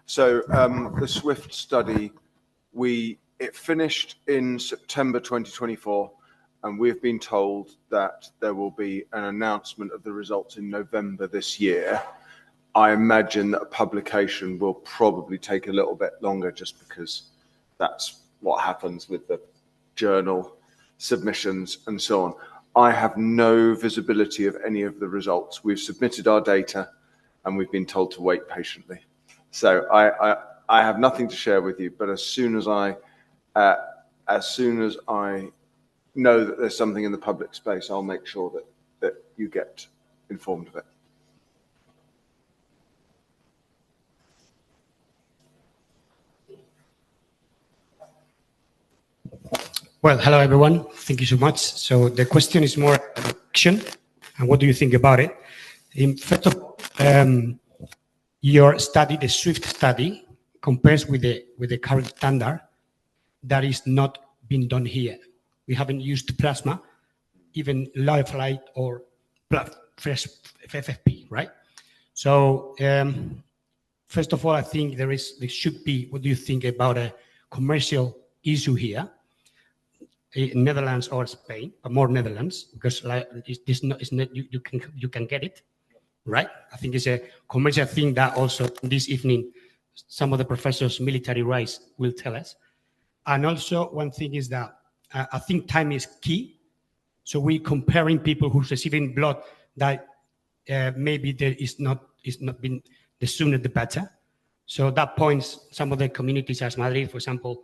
So the SWIFT study, it finished in September 2024, and we've been told that there will be an announcement of the results in November this year. I imagine that a publication will probably take a little bit longer just because that's what happens with the journal submissions and so on. I have no visibility of any of the results. We've submitted our data and we've been told to wait patiently. So I have nothing to share with you, but as soon as I know that there's something in the public space, I'll make sure that you get informed of it. Well, hello everyone. Thank you so much. So the question is more action, and what do you think about it? First of all, your study, the SWIFT study, compares with the current standard that is not being done here. We haven't used plasma, even live light or fresh FFP, right? So first of all, I think there should be. What do you think about a commercial issue here? In Netherlands or Spain, but more Netherlands, because like, you can get it, right? I think it's a commercial thing that also this evening some of the professors military rights will tell us. And also one thing is that I think time is key. So we're comparing people who's receiving blood that maybe there is not been, the sooner the better. So that points some of the communities as Madrid, for example,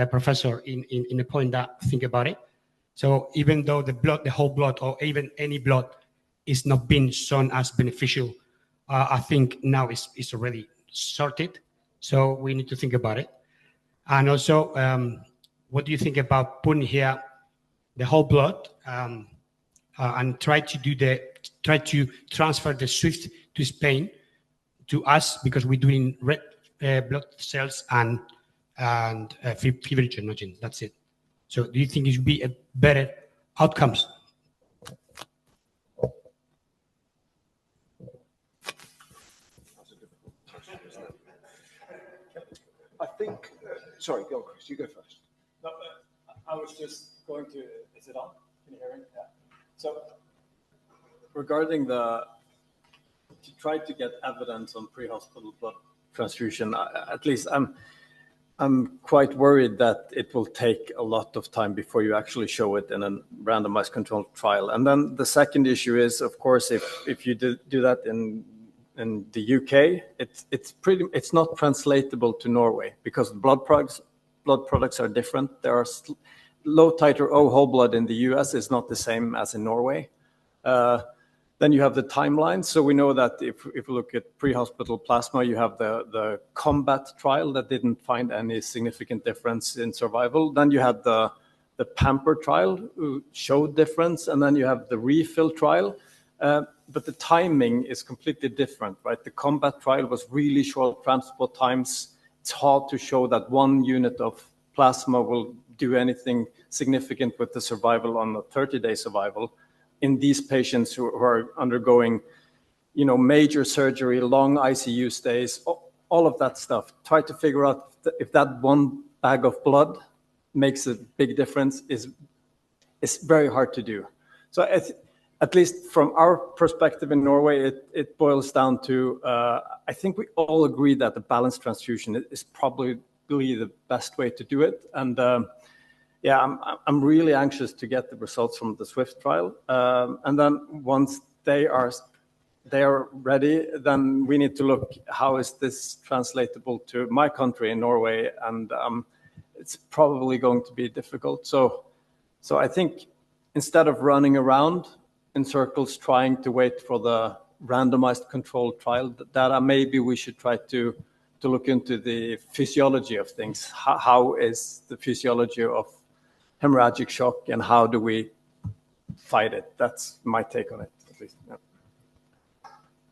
professor in the point that think about it. So even though the whole blood or even any blood is not being shown as beneficial, I think now it's already sorted. So we need to think about it. And also, what do you think about putting here the whole blood and try to transfer the SWIFT to Spain to us, because we're doing red blood cells and fibrinogen. That's it. So do you think it would be a better outcomes? I think, sorry, go on, Chris, you go first. No, I was just going to, is it on? Can you hear me? Yeah. So regarding to try to get evidence on pre-hospital blood transfusion, at least I'm quite worried that it will take a lot of time before you actually show it in a randomized controlled trial. And then the second issue is, of course, if you do that in the UK, it's not translatable to Norway because blood products are different. There are low titer O whole blood in the US is not the same as in Norway. Then you have the timeline. So we know that if we look at pre-hospital plasma, you have the combat trial that didn't find any significant difference in survival. Then you had the pamper trial who showed difference. And then you have the refill trial. But the timing is completely different, right? The combat trial was really short transport times. It's hard to show that 1 unit of plasma will do anything significant with the survival on the 30-day survival in these patients who are undergoing, major surgery, long ICU stays, all of that stuff. Try to figure out if that one bag of blood makes a big difference is very hard to do. So at least from our perspective in Norway, it boils down to, I think we all agree that the balanced transfusion is probably the best way to do it. And I'm really anxious to get the results from the SWIFT trial. And then once they are ready, then we need to look, how is this translatable to my country in Norway? And it's probably going to be difficult. So I think instead of running around in circles trying to wait for the randomized controlled trial data, maybe we should try to look into the physiology of things. How is the physiology of hemorrhagic shock and how do we fight it? That's my take on it, at least. Yeah.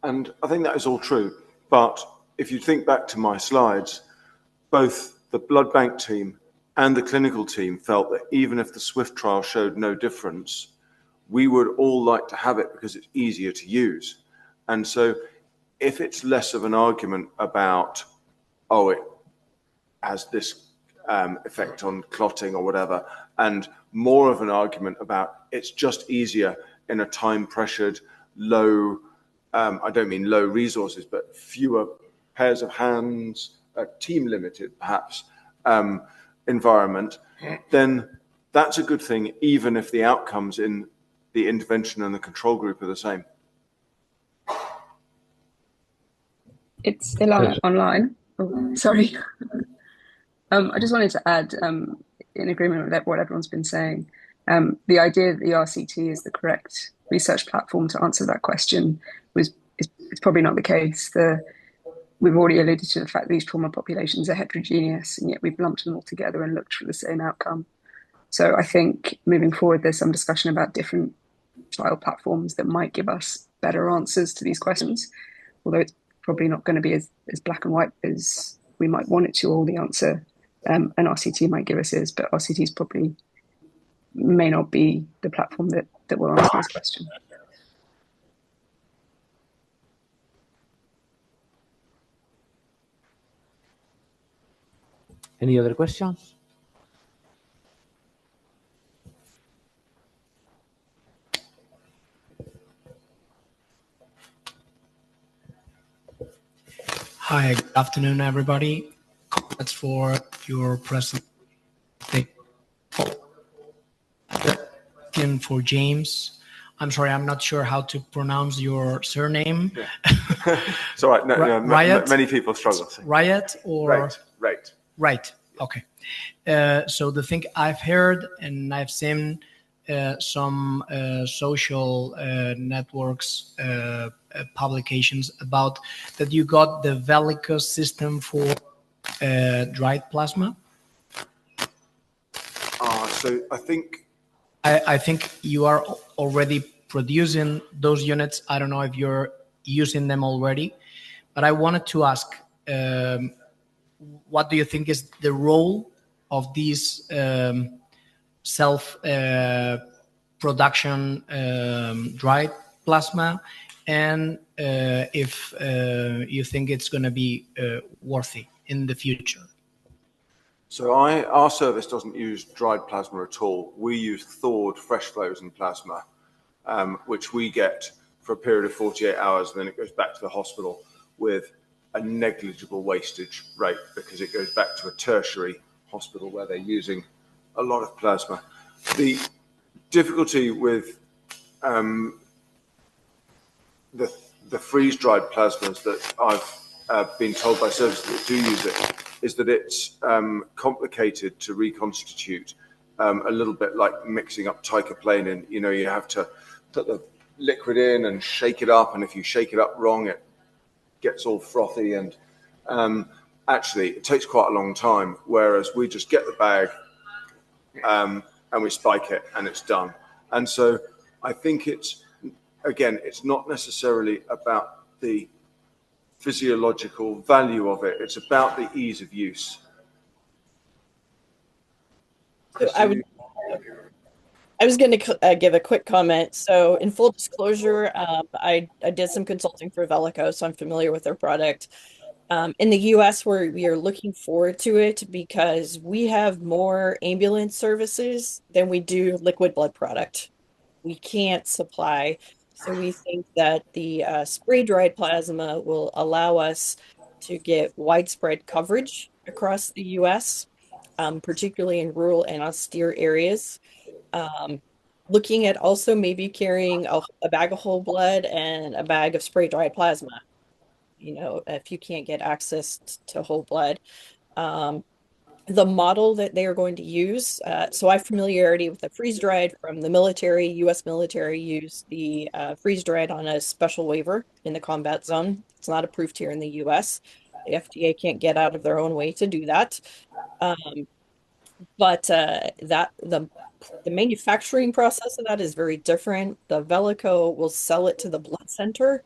And I think that is all true. But if you think back to my slides, both the blood bank team and the clinical team felt that even if the SWIFT trial showed no difference, we would all like to have it because it's easier to use. And so if it's less of an argument about oh, it has this effect on clotting or whatever, and more of an argument about it's just easier in a time-pressured, low, I don't mean low resources, but fewer pairs of hands, team-limited perhaps, environment, then that's a good thing, even if the outcomes in the intervention and the control group are the same. It's Ilana online. Oh, sorry. I just wanted to add, in agreement with what everyone's been saying, the idea that the RCT is the correct research platform to answer that question is probably not the case. We've already alluded to the fact that these trauma populations are heterogeneous, and yet we've lumped them all together and looked for the same outcome. So I think moving forward, there's some discussion about different trial platforms that might give us better answers to these questions, although it's probably not going to be as black and white as we might want it to, or the answer an RCT might give us is, but RCTs probably may not be the platform that will answer this question. Any other questions? Hi, good afternoon, everybody. Congrats for your presentation. For James. I'm sorry, I'm not sure how to pronounce your surname. Yeah. It's all right. No, many people struggle. Raitt or Raitt. Raitt. Okay. So the thing I've heard and I've seen some social networks publications about that you got the Velico system for dried plasma. So I think you are already producing those units. I don't know if you're using them already, but I wanted to ask, what do you think is the role of these self-production dried plasma, and if you think it's going to be worthy in the future? So our service doesn't use dried plasma at all. We use thawed fresh frozen plasma, which we get for a period of 48 hours, and then it goes back to the hospital with a negligible wastage rate because it goes back to a tertiary hospital where they're using a lot of plasma. The difficulty with the freeze-dried plasmas that I've been told by services that do use it is that it's complicated to reconstitute, a little bit like mixing up teicoplanin. You know, you have to put the liquid in and shake it up, and if you shake it up wrong, it gets all frothy, and actually it takes quite a long time, whereas we just get the bag and we spike it and it's done. And so I think it's not necessarily about the physiological value of it, it's about the ease of use. So I was going to give a quick comment. So in full disclosure, I did some consulting for Velico, so I'm familiar with their product. In the US, we are looking forward to it because we have more ambulance services than we do liquid blood product. We can't supply. So we think that the spray-dried plasma will allow us to get widespread coverage across the US, particularly in rural and austere areas. Looking at also maybe carrying a bag of whole blood and a bag of spray-dried plasma, you know, if you can't get access to whole blood. The model that they are going to use, so I have familiarity with the freeze-dried from the military. US military use the freeze-dried on a special waiver in the combat zone. It's not approved here in the US. The FDA can't get out of their own way to do that. But the manufacturing process of that is very different. The Velico will sell it to the blood center,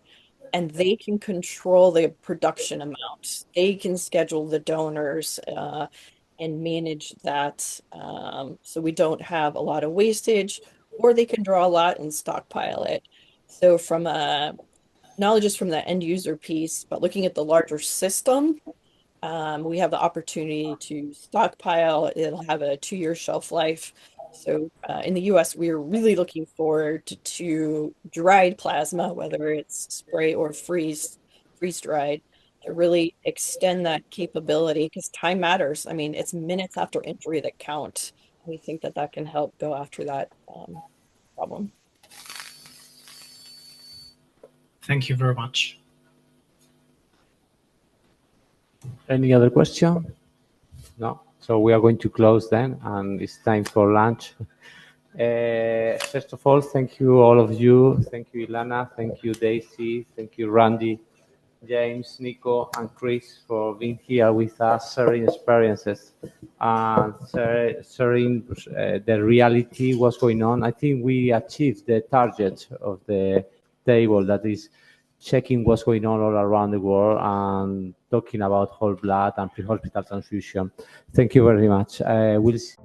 and they can control the production amount. They can schedule the donors and manage that, so we don't have a lot of wastage, or they can draw a lot and stockpile it. So not just from the end user piece, but looking at the larger system, We have the opportunity to stockpile. It'll have a 2-year shelf life. So in the US, we're really looking forward to dried plasma, whether it's spray or freeze-dried, to really extend that capability because time matters. I mean, it's minutes after injury that count. We think that that can help go after that problem. Thank you very much. Any other question? No? So we are going to close then, and it's time for lunch. First of all, thank you all of you. Thank you, Ilana. Thank you, Daisy. Thank you, Randy, James, Nico, and Chris for being here with us, sharing experiences and sharing the reality, what's going on. I think we achieved the target of the table, that is checking what's going on all around the world and talking about whole blood and pre-hospital transfusion. Thank you very much. We'll see.